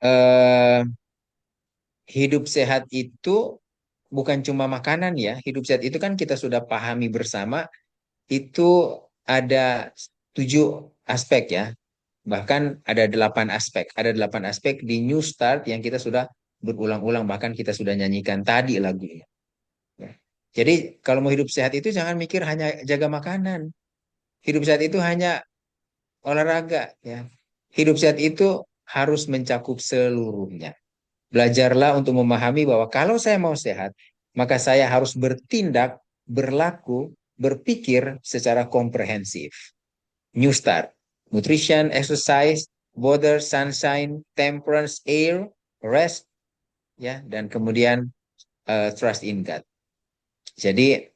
eh, hidup sehat itu bukan cuma makanan ya. Hidup sehat itu kan kita sudah pahami bersama, itu ada 7 aspek ya. Bahkan ada 8 aspek. Ada 8 aspek di New Start yang kita sudah berulang-ulang. Bahkan kita sudah nyanyikan tadi lagunya. Ya. Jadi kalau mau hidup sehat itu jangan mikir hanya jaga makanan. Hidup sehat itu hanya olahraga ya. Hidup sehat itu harus mencakup seluruhnya. Belajarlah untuk memahami bahwa kalau saya mau sehat, maka saya harus bertindak, berlaku, berpikir secara komprehensif. New Start, nutrition, exercise, water, sunshine, temperance, air, rest, ya, dan kemudian trust in God. Jadi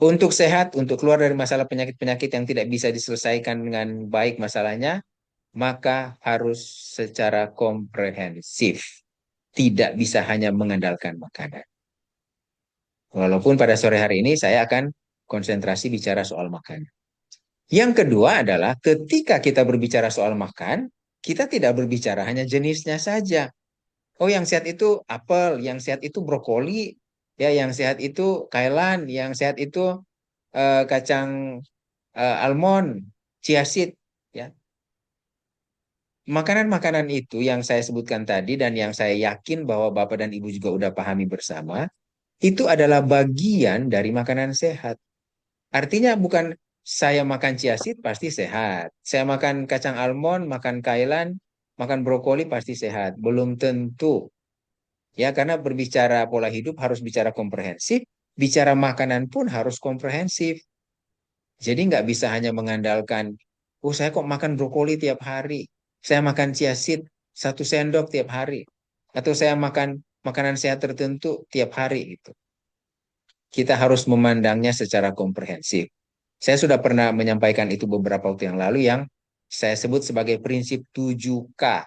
untuk sehat, untuk keluar dari masalah penyakit-penyakit yang tidak bisa diselesaikan dengan baik masalahnya, maka harus secara komprehensif. Tidak bisa hanya mengandalkan makanan. Walaupun pada sore hari ini saya akan konsentrasi bicara soal makanan. Yang kedua adalah ketika kita berbicara soal makan, kita tidak berbicara hanya jenisnya saja. Oh, yang sehat itu apel, yang sehat itu brokoli, ya, yang sehat itu kailan, yang sehat itu kacang almond, chia seed, ya. Makanan-makanan itu yang saya sebutkan tadi dan yang saya yakin bahwa Bapak dan Ibu juga udah pahami bersama, itu adalah bagian dari makanan sehat. Artinya bukan saya makan chia seed pasti sehat. Saya makan kacang almond, makan kailan, makan brokoli pasti sehat. Belum tentu. Ya, karena berbicara pola hidup harus bicara komprehensif, bicara makanan pun harus komprehensif. Jadi nggak bisa hanya mengandalkan, oh saya kok makan brokoli tiap hari, saya makan chia seed 1 sendok tiap hari, atau saya makan makanan sehat tertentu tiap hari gitu. Kita harus memandangnya secara komprehensif. Saya sudah pernah menyampaikan itu beberapa waktu yang lalu yang saya sebut sebagai prinsip 7K.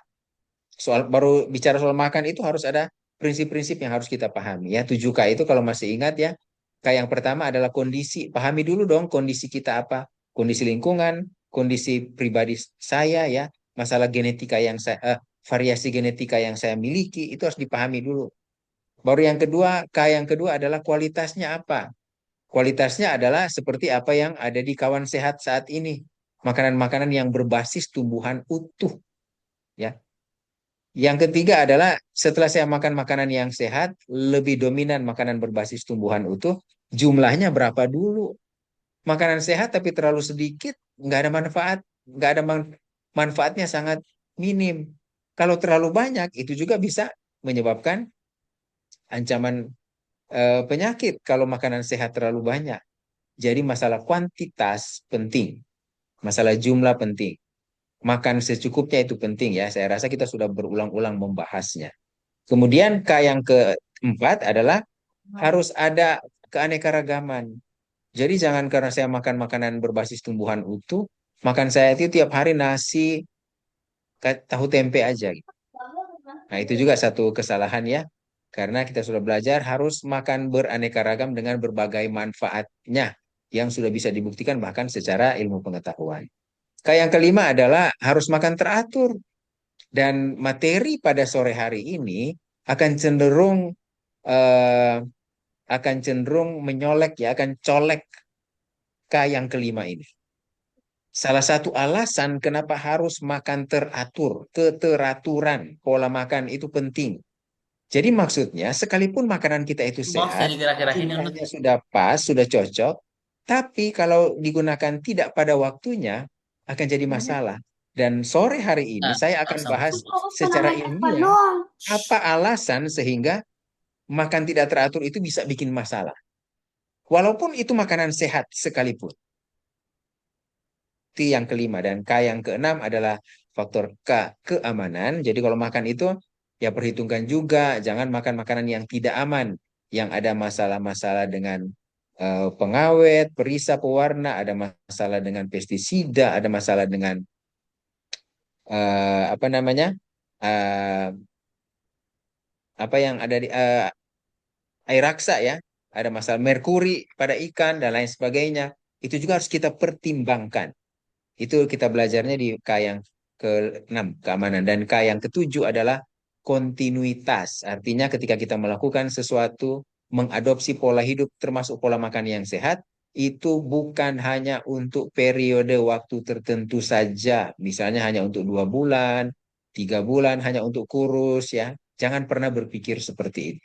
Soal baru bicara soal makan itu harus ada prinsip-prinsip yang harus kita pahami ya. 7K itu kalau masih ingat ya, K yang pertama adalah kondisi. Pahami dulu dong kondisi kita apa? Kondisi lingkungan, kondisi pribadi saya ya, masalah genetika yang variasi genetika yang saya miliki itu harus dipahami dulu. Baru yang kedua, K yang kedua adalah kualitasnya apa? Kualitasnya adalah seperti apa yang ada di kawan sehat saat ini. Makanan-makanan yang berbasis tumbuhan utuh ya. Yang ketiga adalah setelah saya makan makanan yang sehat, lebih dominan makanan berbasis tumbuhan utuh, jumlahnya berapa dulu? Makanan sehat tapi terlalu sedikit, nggak ada manfaat, nggak ada manfaatnya sangat minim. Kalau terlalu banyak, itu juga bisa menyebabkan ancaman penyakit kalau makanan sehat terlalu banyak. Jadi masalah kuantitas penting, masalah jumlah penting. Makan secukupnya itu penting ya. Saya rasa kita sudah berulang-ulang membahasnya. Kemudian K yang keempat adalah harus ada keanekaragaman. Jadi jangan karena saya makan makanan berbasis tumbuhan utuh, makan saya itu tiap hari nasi, tahu tempe aja gitu. Nah, itu juga satu kesalahan ya. Karena kita sudah belajar harus makan beraneka ragam dengan berbagai manfaatnya yang sudah bisa dibuktikan bahkan secara ilmu pengetahuan. Kayak yang kelima adalah harus makan teratur. Dan materi pada sore hari ini akan cenderung eh, akan cenderung menyolek ya, akan colek ke yang kelima ini. Salah satu alasan kenapa harus makan teratur, keteraturan pola makan itu penting. Jadi maksudnya, sekalipun makanan kita itu Bos sehat, jadi kira-kira ini untuk jumlahnya sudah pas, sudah cocok, tapi kalau digunakan tidak pada waktunya, akan jadi masalah. Dan sore hari ini nah, saya akan sama bahas bos. secara ilmiah apa alasan sehingga makan tidak teratur itu bisa bikin masalah. Walaupun itu makanan sehat sekalipun. Itu yang kelima. Dan K yang keenam adalah faktor K, keamanan. Jadi kalau makan itu ya perhitungkan juga. Jangan makan makanan yang tidak aman. Yang ada masalah-masalah dengan pengawet, perisa, pewarna. Ada masalah dengan pestisida. Ada masalah dengan apa namanya? eh, apa yang ada di air raksa ya. Ada masalah merkuri pada ikan dan lain sebagainya. Itu juga harus kita pertimbangkan. Itu kita belajarnya di K yang keenam, keamanan. Dan K yang ketujuh adalah kontinuitas. Artinya ketika kita melakukan sesuatu, mengadopsi pola hidup termasuk pola makan yang sehat, itu bukan hanya untuk periode waktu tertentu saja. Misalnya hanya untuk 2 bulan, 3 bulan, hanya untuk kurus ya. Jangan pernah berpikir seperti itu.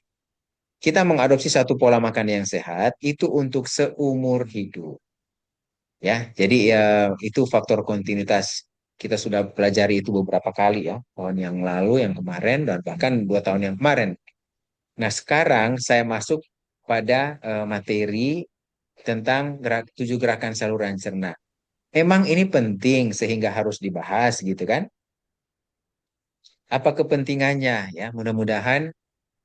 Kita mengadopsi satu pola makan yang sehat itu untuk seumur hidup. Ya, jadi ya itu faktor kontinuitas. Kita sudah pelajari itu beberapa kali ya, tahun yang lalu, yang kemarin, dan bahkan 2 tahun yang kemarin. Nah, sekarang saya masuk pada materi tentang 7 gerakan saluran cerna. Emang ini penting sehingga harus dibahas gitu kan? Apa kepentingannya ya? Mudah-mudahan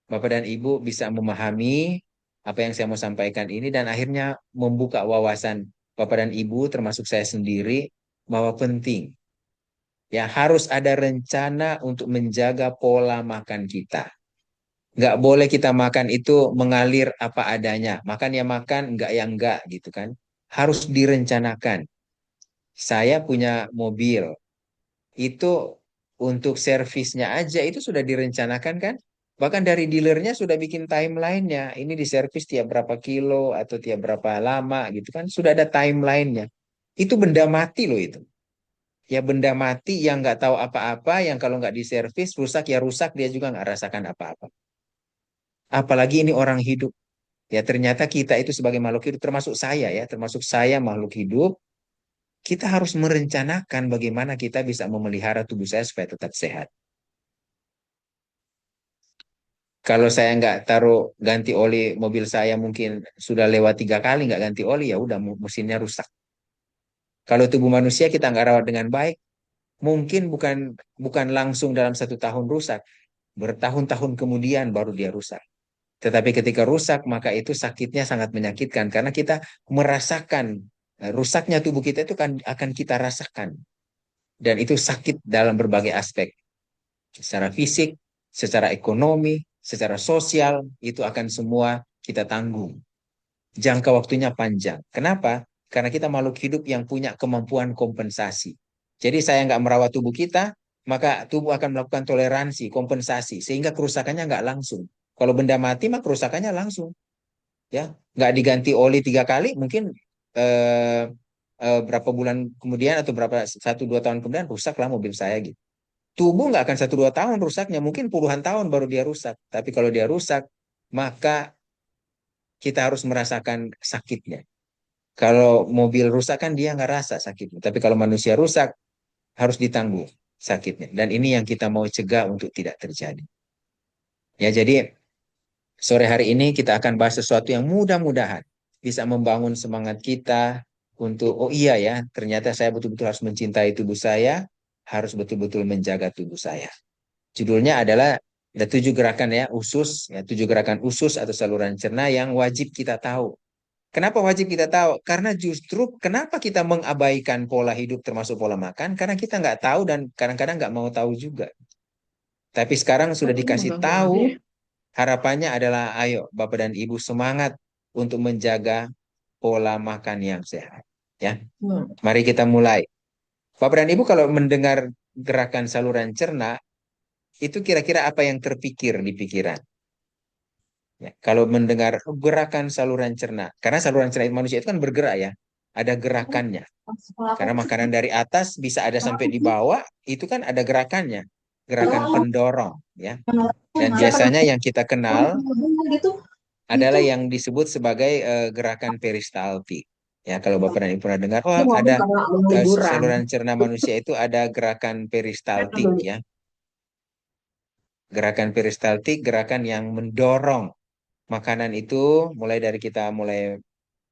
Bapak dan Ibu bisa memahami apa yang saya mau sampaikan ini dan akhirnya membuka wawasan Bapak dan Ibu termasuk saya sendiri bahwa penting ya harus ada rencana untuk menjaga pola makan kita. Nggak boleh kita makan itu mengalir apa adanya. Makan ya makan, nggak ya enggak gitu kan. Harus direncanakan. Saya punya mobil, itu untuk servisnya aja itu sudah direncanakan kan? Bahkan dari dealernya sudah bikin timelinenya. Ini diservis tiap berapa kilo atau tiap berapa lama gitu kan? Sudah ada timelinenya. Itu benda mati loh itu. Ya benda mati yang nggak tahu apa-apa, yang kalau nggak diservis rusak ya rusak, dia juga nggak rasakan apa-apa. Apalagi ini orang hidup. Ya ternyata kita itu sebagai makhluk hidup, termasuk saya ya, termasuk saya makhluk hidup, kita harus merencanakan bagaimana kita bisa memelihara tubuh saya supaya tetap sehat. Kalau saya nggak taruh ganti oli mobil saya mungkin sudah lewat 3 kali nggak ganti oli ya udah mesinnya rusak. Kalau tubuh manusia kita nggak rawat dengan baik, mungkin bukan bukan langsung dalam 1 tahun rusak, bertahun-tahun kemudian baru dia rusak. Tetapi ketika rusak maka itu sakitnya sangat menyakitkan karena kita merasakan rusaknya tubuh kita itu kan akan kita rasakan dan itu sakit dalam berbagai aspek, secara fisik, secara ekonomi, secara sosial, itu akan semua kita tanggung. Jangka waktunya panjang. Kenapa? Karena kita makhluk hidup yang punya kemampuan kompensasi. Jadi saya nggak merawat tubuh kita, maka tubuh akan melakukan toleransi, kompensasi, sehingga kerusakannya nggak langsung. Kalau benda mati, maka kerusakannya langsung. Ya, nggak diganti oli 3 kali, mungkin eh, berapa bulan kemudian atau berapa 1-2 tahun kemudian rusaklah mobil saya gitu. Tubuh nggak akan 1-2 tahun rusaknya, mungkin puluhan tahun baru dia rusak. Tapi kalau dia rusak, maka kita harus merasakan sakitnya. Kalau mobil rusak kan dia nggak rasa sakitnya. Tapi kalau manusia rusak, harus ditanggung sakitnya. Dan ini yang kita mau cegah untuk tidak terjadi. Ya, jadi sore hari ini kita akan bahas sesuatu yang mudah-mudahan bisa membangun semangat kita untuk, oh iya ya, ternyata saya betul-betul harus mencintai tubuh saya, harus betul-betul menjaga tubuh saya. Judulnya adalah ada 7 gerakan ya usus, ya 7 gerakan usus atau saluran cerna yang wajib kita tahu. Kenapa wajib kita tahu? Karena justru kenapa kita mengabaikan pola hidup termasuk pola makan? Karena kita nggak tahu dan kadang-kadang nggak mau tahu juga. Tapi sekarang sudah Aduh, dikasih mengganggu tahu, aja ya. harapannya adalah ayo Bapak dan Ibu semangat untuk menjaga pola makan yang sehat. Ya, Nah, mari kita mulai. Bapak dan Ibu kalau mendengar gerakan saluran cerna, itu kira-kira apa yang terpikir di pikiran? Ya, kalau mendengar gerakan saluran cerna, karena saluran cerna manusia itu kan bergerak ya, ada gerakannya. Karena makanan dari atas bisa ada sampai di bawah, itu kan ada gerakannya, gerakan pendorong, ya. Dan siapa biasanya namanya? yang kita kenal Gitu. Itu adalah yang disebut sebagai gerakan peristaltik. Ya, kalau Bapak dan Ibu pernah dengar, oh dia ngomong ada karena liburan. saluran cerna manusia itu ada gerakan peristaltik, ya. Gerakan peristaltik, gerakan yang mendorong makanan itu mulai dari kita mulai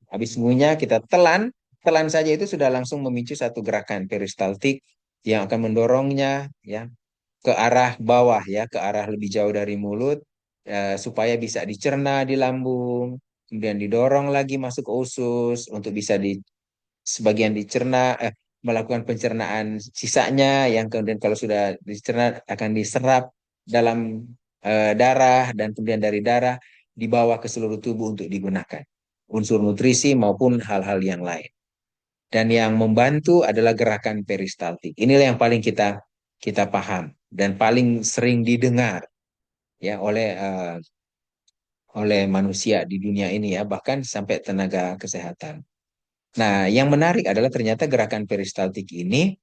habis ngunyah kita telan, telan saja itu sudah langsung memicu satu gerakan peristaltik yang akan mendorongnya ya ke arah bawah ya, ke arah lebih jauh dari mulut supaya bisa dicerna di lambung, kemudian didorong lagi masuk ke usus untuk bisa di sebagian dicerna melakukan pencernaan sisanya yang kemudian kalau sudah dicerna akan diserap dalam darah dan kemudian dari darah dibawa ke seluruh tubuh untuk digunakan unsur nutrisi maupun hal-hal yang lain. Dan yang membantu adalah gerakan peristaltik. Inilah yang paling kita kita paham dan paling sering didengar ya oleh manusia di dunia ini ya, bahkan sampai tenaga kesehatan. Nah, yang menarik adalah ternyata gerakan peristaltik ini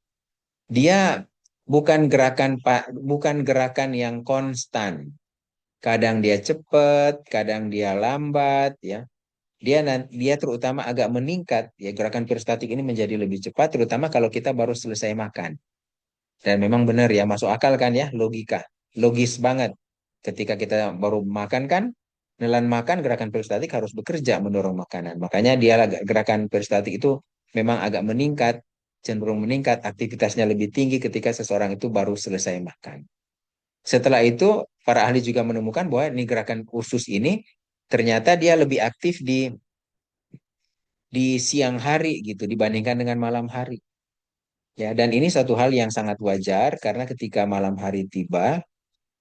dia bukan gerakan yang konstan. Kadang dia cepat, kadang dia lambat ya. Dia terutama agak meningkat ya, gerakan peristaltik ini menjadi lebih cepat terutama kalau kita baru selesai makan. Dan memang benar ya, masuk akal kan ya, logika. Logis banget. Ketika kita baru makan kan, nelan makan, gerakan peristaltik harus bekerja mendorong makanan. Makanya gerakan peristaltik itu memang agak meningkat, cenderung meningkat, aktivitasnya lebih tinggi ketika seseorang itu baru selesai makan. Setelah itu, para ahli juga menemukan bahwa ini gerakan usus ini ternyata dia lebih aktif di siang hari gitu dibandingkan dengan malam hari. Ya, dan ini satu hal yang sangat wajar karena ketika malam hari tiba,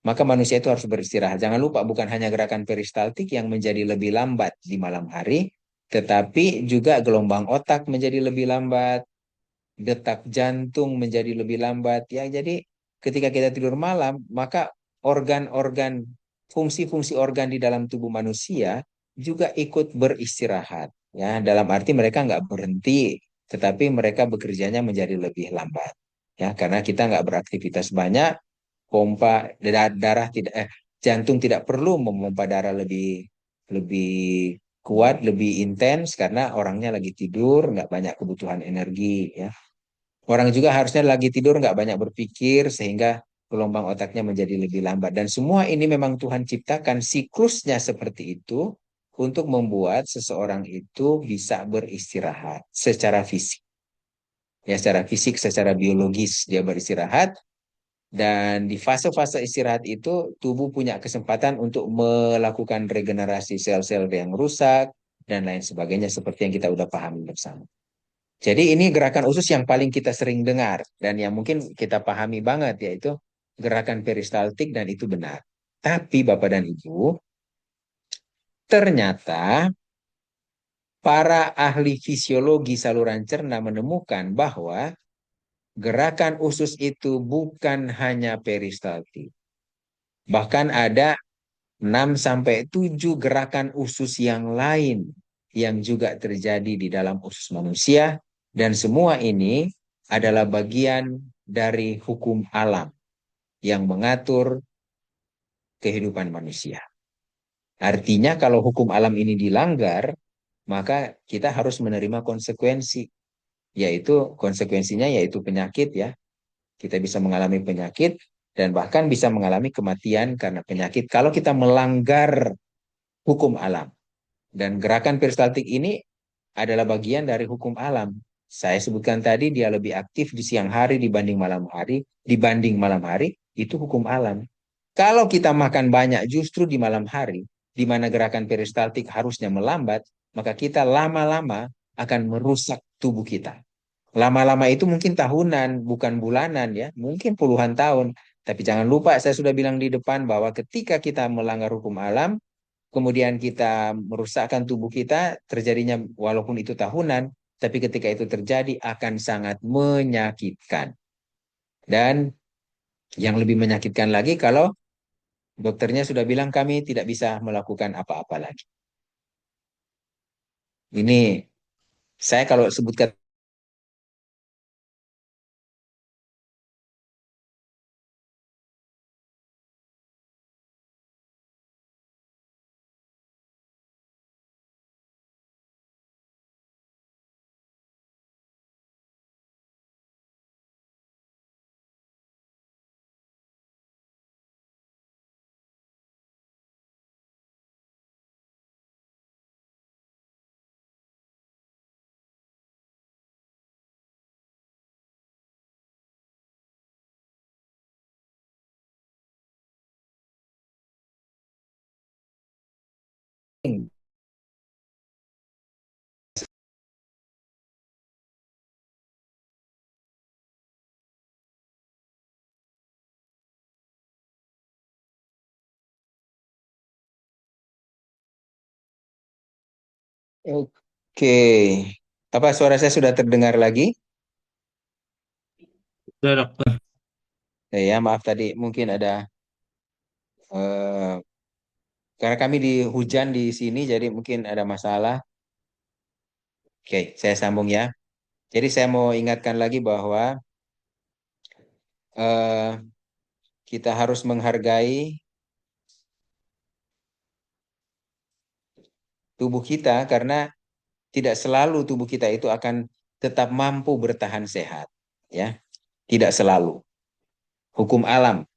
maka manusia itu harus beristirahat. Jangan lupa, bukan hanya gerakan peristaltik yang menjadi lebih lambat di malam hari, tetapi juga gelombang otak menjadi lebih lambat, detak jantung menjadi lebih lambat. Ya, jadi ketika kita tidur malam, maka organ-organ, fungsi-fungsi organ di dalam tubuh manusia juga ikut beristirahat. Ya, dalam arti mereka nggak berhenti, tetapi mereka bekerjanya menjadi lebih lambat. Ya, karena kita nggak beraktivitas banyak, darah tidak jantung tidak perlu memompa darah lebih lebih kuat, lebih intens karena orangnya lagi tidur, nggak banyak kebutuhan energi ya. Orang juga harusnya lagi tidur, nggak banyak berpikir sehingga gelombang otaknya menjadi lebih lambat. Dan semua ini memang Tuhan ciptakan siklusnya seperti itu untuk membuat seseorang itu bisa beristirahat secara fisik. Ya, secara fisik, secara biologis dia beristirahat. Dan di fase-fase istirahat itu, tubuh punya kesempatan untuk melakukan regenerasi sel-sel yang rusak, dan lain sebagainya, seperti yang kita udah pahami bersama. Jadi ini gerakan usus yang paling kita sering dengar, dan yang mungkin kita pahami banget, yaitu gerakan peristaltik, dan itu benar. Tapi Bapak dan Ibu, ternyata para ahli fisiologi saluran cerna menemukan bahwa gerakan usus itu bukan hanya peristaltik. Bahkan ada 6 sampai 7 gerakan usus yang lain yang juga terjadi di dalam usus manusia dan semua ini adalah bagian dari hukum alam yang mengatur kehidupan manusia. Artinya kalau hukum alam ini dilanggar, maka kita harus menerima konsekuensi, yaitu konsekuensinya yaitu penyakit ya. Kita bisa mengalami penyakit dan bahkan bisa mengalami kematian karena penyakit kalau kita melanggar hukum alam. Dan gerakan peristaltik ini adalah bagian dari hukum alam. Saya sebutkan tadi dia lebih aktif di siang hari dibanding malam hari, itu hukum alam. Kalau kita makan banyak justru di malam hari, di mana gerakan peristaltik harusnya melambat, maka kita lama-lama akan merusak tubuh kita. Lama-lama itu mungkin tahunan, bukan bulanan ya, mungkin puluhan tahun. Tapi jangan lupa saya sudah bilang di depan bahwa ketika kita melanggar hukum alam, kemudian kita merusakkan tubuh kita, terjadinya walaupun itu tahunan, tapi ketika itu terjadi akan sangat menyakitkan. Dan yang lebih menyakitkan lagi kalau dokternya sudah bilang kami tidak bisa melakukan apa-apa lagi. Ini saya kalau sebutkan, oke, apa suara saya sudah terdengar lagi? Sudah, dokter. Ya, maaf tadi mungkin ada eh, karena kami di hujan di sini, jadi mungkin ada masalah. Oke, saya sambung ya. Jadi saya mau ingatkan lagi bahwa eh, kita harus menghargai tubuh kita karena tidak selalu tubuh kita itu akan tetap mampu bertahan sehat. Ya, tidak selalu. Hukum alam.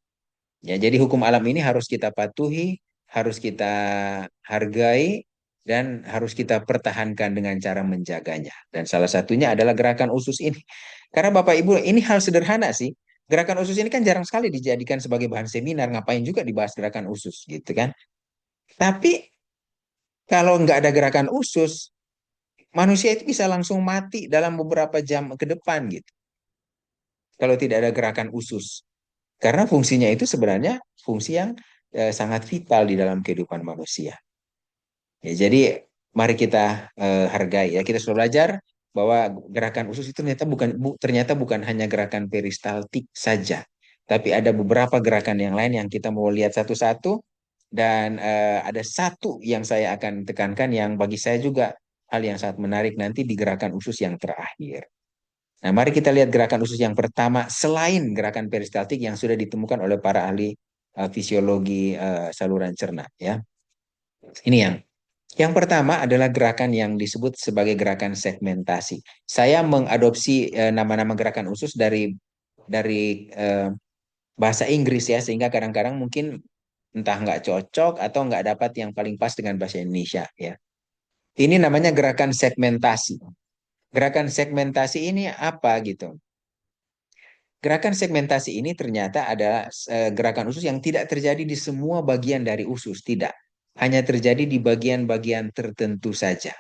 Ya, jadi hukum alam ini harus kita patuhi, harus kita hargai, dan harus kita pertahankan dengan cara menjaganya. Dan salah satunya adalah gerakan usus ini. Karena Bapak Ibu, ini hal sederhana sih. Gerakan usus ini kan jarang sekali dijadikan sebagai bahan seminar, ngapain juga dibahas gerakan usus gitu kan. Tapi kalau nggak ada gerakan usus, manusia itu bisa langsung mati dalam beberapa jam ke depan gitu. Kalau tidak ada gerakan usus. Karena fungsinya itu sebenarnya fungsi yang sangat vital di dalam kehidupan manusia. Ya, jadi mari kita hargai ya. Kita sudah belajar bahwa gerakan usus itu ternyata bukan hanya gerakan peristaltik saja, tapi ada beberapa gerakan yang lain yang kita mau lihat satu-satu dan ada satu yang saya akan tekankan yang bagi saya juga hal yang sangat menarik nanti di gerakan usus yang terakhir. Nah, mari kita lihat gerakan usus yang pertama selain gerakan peristaltik yang sudah ditemukan oleh para ahli fisiologi saluran cerna ya. Ini yang pertama adalah gerakan yang disebut sebagai gerakan segmentasi. Saya mengadopsi nama-nama gerakan usus dari bahasa Inggris ya, sehingga kadang-kadang mungkin entah nggak cocok atau nggak dapat yang paling pas dengan bahasa Indonesia ya. Ini namanya gerakan segmentasi. Gerakan segmentasi ini apa gitu? Gerakan segmentasi ini ternyata adalah gerakan usus yang tidak terjadi di semua bagian dari usus, tidak. Hanya terjadi di bagian-bagian tertentu saja.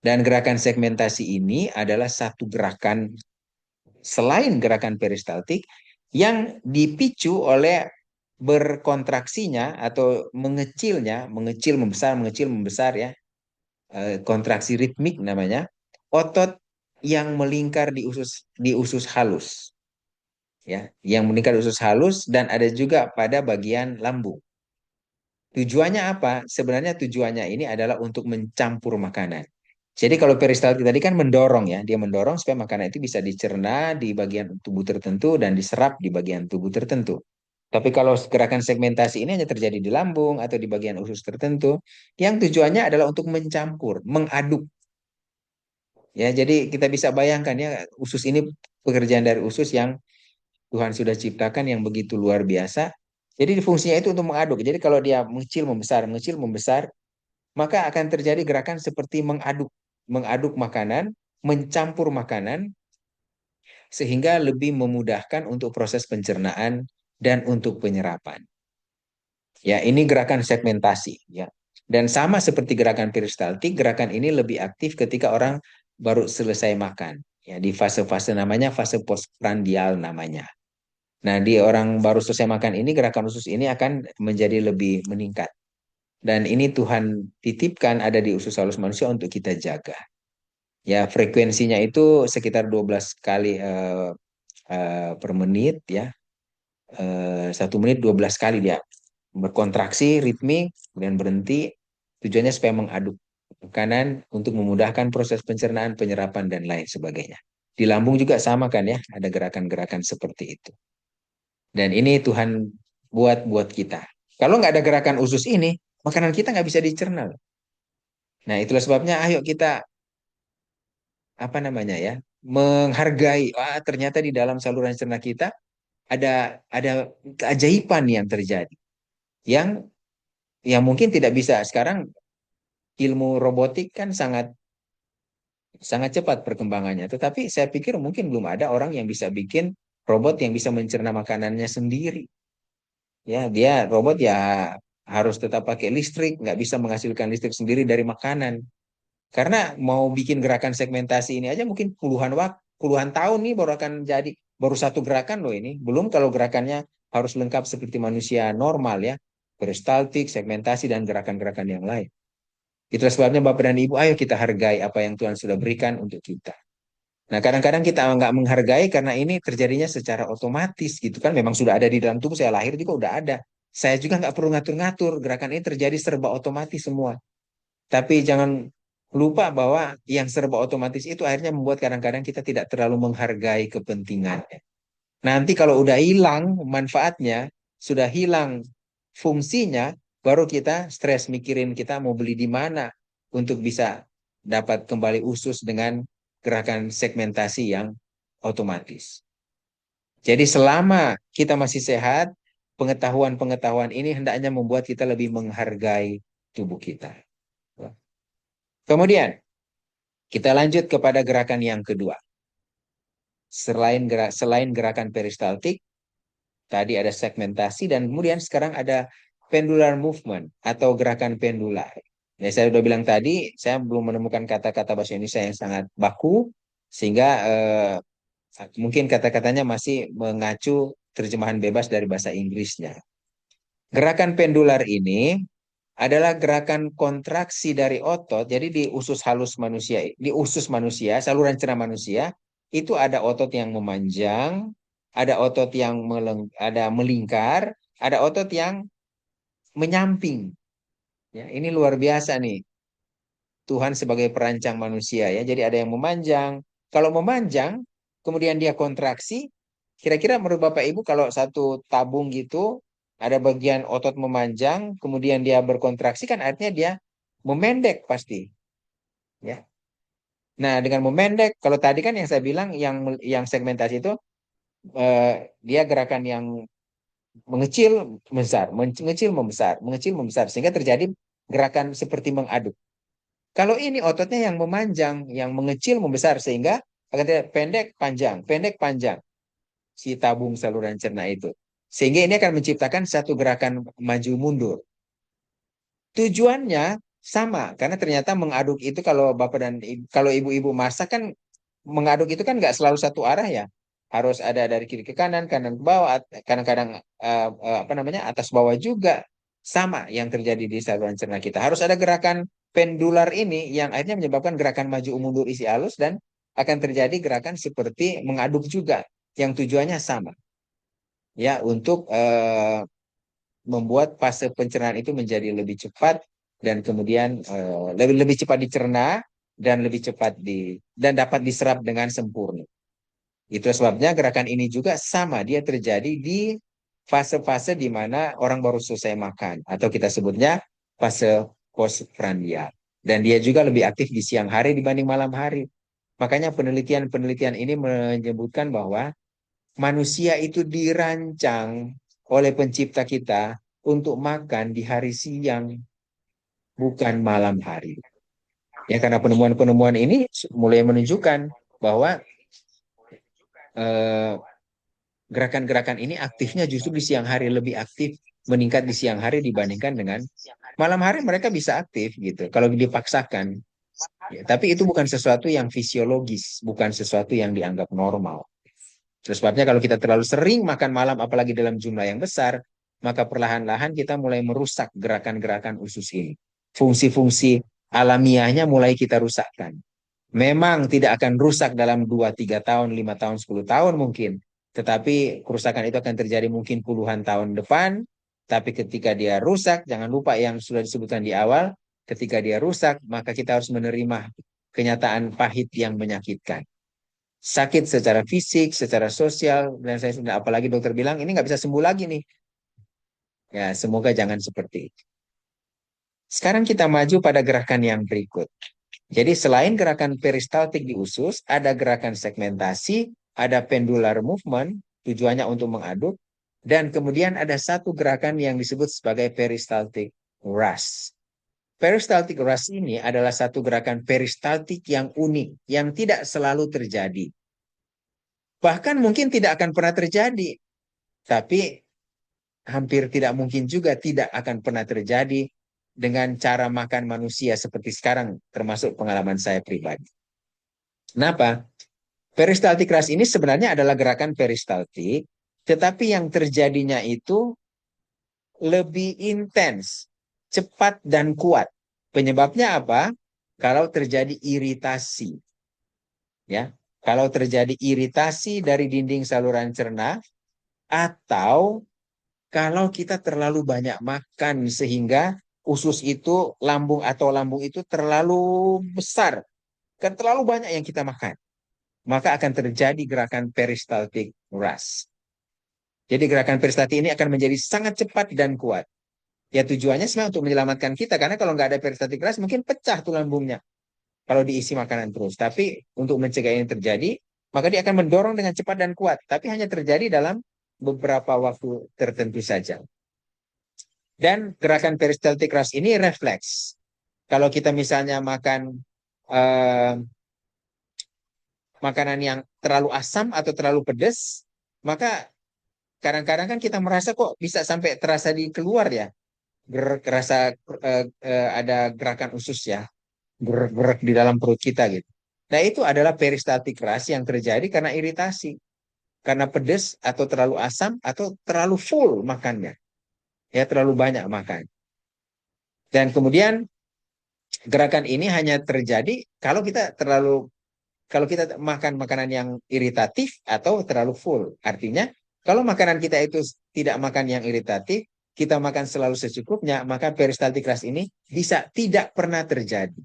Dan gerakan segmentasi ini adalah satu gerakan selain gerakan peristaltik yang dipicu oleh berkontraksinya atau mengecil membesar ya, kontraksi ritmik namanya, otot yang melingkar di usus halus ya, yang melingkar di usus halus dan ada juga pada bagian lambung. Tujuannya apa? Sebenarnya tujuannya ini adalah untuk mencampur makanan. Jadi kalau peristaltik tadi kan mendorong ya, dia mendorong supaya makanan itu bisa dicerna di bagian tubuh tertentu dan diserap di bagian tubuh tertentu. Tapi kalau gerakan segmentasi ini hanya terjadi di lambung atau di bagian usus tertentu, yang tujuannya adalah untuk mencampur, mengaduk. Ya, jadi kita bisa bayangkan ya, usus ini pekerjaan dari usus yang Tuhan sudah ciptakan yang begitu luar biasa. Jadi fungsinya itu untuk mengaduk. Jadi kalau dia mengecil membesar, maka akan terjadi gerakan seperti mengaduk makanan, mencampur makanan, sehingga lebih memudahkan untuk proses pencernaan dan untuk penyerapan. Ya, ini gerakan segmentasi. Ya. Dan sama seperti gerakan peristaltik, gerakan ini lebih aktif ketika orang baru selesai makan. Ya, di fase-fase namanya fase postprandial namanya. Nah, di orang baru selesai makan ini, gerakan usus ini akan menjadi lebih meningkat. Dan ini Tuhan titipkan ada di usus halus manusia untuk kita jaga. Ya, frekuensinya itu sekitar 12 kali per menit ya. 1 menit 12 kali dia berkontraksi, ritmik, kemudian berhenti. Tujuannya supaya mengaduk makanan untuk memudahkan proses pencernaan, penyerapan, dan lain sebagainya. Di lambung juga sama kan ya, ada gerakan-gerakan seperti itu. Dan ini Tuhan buat kita. Kalau nggak ada gerakan usus ini, makanan kita nggak bisa dicerna. Nah, itulah sebabnya ayo kita apa namanya ya, menghargai. Ternyata di dalam saluran cerna kita ada keajaiban yang terjadi. Yang yang mungkin tidak bisa sekarang ilmu robotik kan sangat sangat cepat perkembangannya. Tetapi saya pikir mungkin belum ada orang yang bisa bikin robot yang bisa mencerna makanannya sendiri. Ya, dia robot ya harus tetap pakai listrik, nggak bisa menghasilkan listrik sendiri dari makanan. Karena mau bikin gerakan segmentasi ini aja mungkin puluhan tahun nih baru akan jadi. Baru satu gerakan loh ini. Belum kalau gerakannya harus lengkap seperti manusia normal ya. Peristaltik, segmentasi, dan gerakan-gerakan yang lain. Itulah sebabnya Bapak dan Ibu, ayo kita hargai apa yang Tuhan sudah berikan untuk kita. Nah, kadang-kadang kita nggak menghargai karena ini terjadinya secara otomatis gitu kan. Memang sudah ada di dalam tubuh, saya lahir juga udah ada. Saya juga nggak perlu ngatur-ngatur. Gerakan ini terjadi serba otomatis semua. Tapi jangan lupa bahwa yang serba otomatis itu akhirnya membuat kadang-kadang kita tidak terlalu menghargai kepentingannya. Nanti kalau udah hilang manfaatnya, sudah hilang fungsinya, baru kita stres mikirin kita mau beli di mana untuk bisa dapat kembali usus dengan gerakan segmentasi yang otomatis. Jadi selama kita masih sehat, pengetahuan-pengetahuan ini hendaknya membuat kita lebih menghargai tubuh kita. Kemudian kita lanjut kepada gerakan yang kedua. Selain gerakan peristaltik, tadi ada segmentasi dan kemudian sekarang ada pendular movement atau gerakan pendular. Ya, saya sudah bilang tadi, saya belum menemukan kata-kata bahasa Indonesia yang sangat baku, sehingga mungkin kata-katanya masih mengacu terjemahan bebas dari bahasa Inggrisnya. Gerakan pendular ini adalah gerakan kontraksi dari otot. Jadi di usus manusia, saluran cerna manusia, itu ada otot yang memanjang, ada otot yang ada melingkar, ada otot yang menyamping. Ya, ini luar biasa nih. Tuhan sebagai perancang manusia ya. Jadi ada yang memanjang. Kalau memanjang, kemudian dia kontraksi, kira-kira menurut Bapak Ibu kalau satu tabung gitu ada bagian otot memanjang, kemudian dia berkontraksi kan artinya dia memendek pasti, ya. Nah, dengan memendek, kalau tadi kan yang saya bilang yang segmentasi itu dia gerakan yang mengecil membesar, mengecil membesar, mengecil membesar sehingga terjadi gerakan seperti mengaduk. Kalau ini ototnya yang memanjang, yang mengecil membesar sehingga akan terjadi pendek panjang si tabung saluran cerna itu. Sehingga ini akan menciptakan satu gerakan maju mundur. Tujuannya sama karena ternyata mengaduk itu kalau bapak dan kalau ibu-ibu masak kan mengaduk itu kan nggak selalu satu arah ya. Harus ada dari kiri ke kanan ke bawah, kadang-kadang apa namanya atas bawah juga sama yang terjadi di saluran cerna kita. Harus ada gerakan pendular ini yang akhirnya menyebabkan gerakan maju mundur isi halus dan akan terjadi gerakan seperti mengaduk juga yang tujuannya sama ya untuk membuat fase pencernaan itu menjadi lebih cepat dan kemudian lebih lebih cepat dicerna dan lebih cepat dan dapat diserap dengan sempurna. Itu sebabnya gerakan ini juga sama, dia terjadi di fase-fase di mana orang baru selesai makan atau kita sebutnya fase postprandial. Dan dia juga lebih aktif di siang hari dibanding malam hari. Makanya penelitian-penelitian ini menyebutkan bahwa manusia itu dirancang oleh pencipta kita untuk makan di hari siang, bukan malam hari. Ya, karena penemuan-penemuan ini mulai menunjukkan bahwa eh, gerakan-gerakan ini aktifnya justru di siang hari, lebih aktif meningkat di siang hari dibandingkan dengan malam hari. Mereka bisa aktif gitu kalau dipaksakan. Ya, tapi itu bukan sesuatu yang fisiologis, bukan sesuatu yang dianggap normal. Terus sebabnya kalau kita terlalu sering makan malam, apalagi dalam jumlah yang besar, maka perlahan-lahan kita mulai merusak gerakan-gerakan usus ini. Fungsi-fungsi alamiahnya mulai kita rusakkan. Memang tidak akan rusak dalam 2, 3 tahun, 5 tahun, 10 tahun mungkin. Tetapi kerusakan itu akan terjadi mungkin puluhan tahun depan. Tapi ketika dia rusak, jangan lupa yang sudah disebutkan di awal, ketika dia rusak, maka kita harus menerima kenyataan pahit yang menyakitkan. Sakit secara fisik, secara sosial, dan saya sudah apalagi dokter bilang ini nggak bisa sembuh lagi nih. Ya, semoga jangan seperti itu. Sekarang kita maju pada gerakan yang berikut. Jadi selain gerakan peristaltik di usus, ada gerakan segmentasi, ada pendular movement, tujuannya untuk mengaduk, dan kemudian ada satu gerakan yang disebut sebagai peristaltik thrust. Peristaltik thrust ini adalah satu gerakan peristaltik yang unik, yang tidak selalu terjadi. Bahkan mungkin tidak akan pernah terjadi, tapi hampir tidak mungkin juga tidak akan pernah terjadi dengan cara makan manusia seperti sekarang, termasuk pengalaman saya pribadi. Kenapa? Peristaltik ras ini sebenarnya adalah gerakan peristaltik, tetapi yang terjadinya itu lebih intens, cepat dan kuat. Penyebabnya apa? Kalau terjadi iritasi, ya. Kalau terjadi iritasi dari dinding saluran cerna, atau kalau kita terlalu banyak makan sehingga usus itu, lambung itu terlalu besar, kan terlalu banyak yang kita makan, maka akan terjadi gerakan peristaltik ras. Jadi gerakan peristaltik ini akan menjadi sangat cepat dan kuat. Ya tujuannya sebenarnya untuk menyelamatkan kita, karena kalau nggak ada peristaltik ras mungkin pecah tuh lambungnya kalau diisi makanan terus. Tapi untuk mencegah ini terjadi, maka dia akan mendorong dengan cepat dan kuat. Tapi hanya terjadi dalam beberapa waktu tertentu saja. Dan gerakan peristaltik ras ini refleks. Kalau kita misalnya makan eh, makanan yang terlalu asam atau terlalu pedas, maka kadang-kadang kan kita merasa kok bisa sampai terasa di keluar ya, rasa ada gerakan usus ya, gerak-gerak di dalam perut kita gitu. Nah itu adalah peristaltik ras yang terjadi karena iritasi, karena pedas atau terlalu asam atau terlalu full makannya, ya terlalu banyak makan. Dan kemudian gerakan ini hanya terjadi kalau kita makan makanan yang iritatif atau terlalu full. Artinya, kalau makanan kita itu tidak makan yang iritatif, kita makan selalu secukupnya, maka peristaltik ras ini bisa tidak pernah terjadi.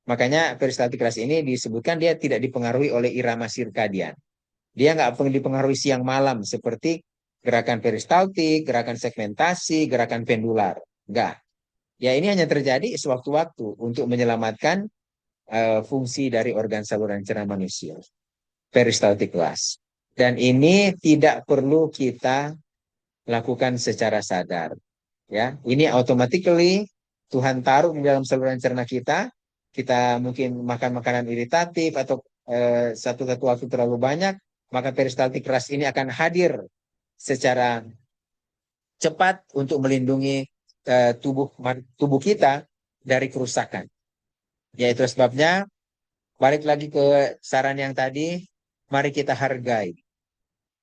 Makanya peristaltik ras ini disebutkan dia tidak dipengaruhi oleh irama sirkadian. Dia nggak dipengaruhi siang malam seperti gerakan peristaltik, gerakan segmentasi, gerakan pendular. Enggak. Ya ini hanya terjadi sewaktu-waktu untuk menyelamatkan fungsi dari organ saluran cerna manusia, peristaltik ras. Dan ini tidak perlu kita lakukan secara sadar. Ya, ini automatically Tuhan taruh di dalam saluran cerna kita. Kita mungkin makan makanan iritatif atau satu waktu terlalu banyak, maka peristaltik ras ini akan hadir secara cepat untuk melindungi tubuh kita dari kerusakan. Yaitu sebabnya balik lagi ke saran yang tadi, mari kita hargai.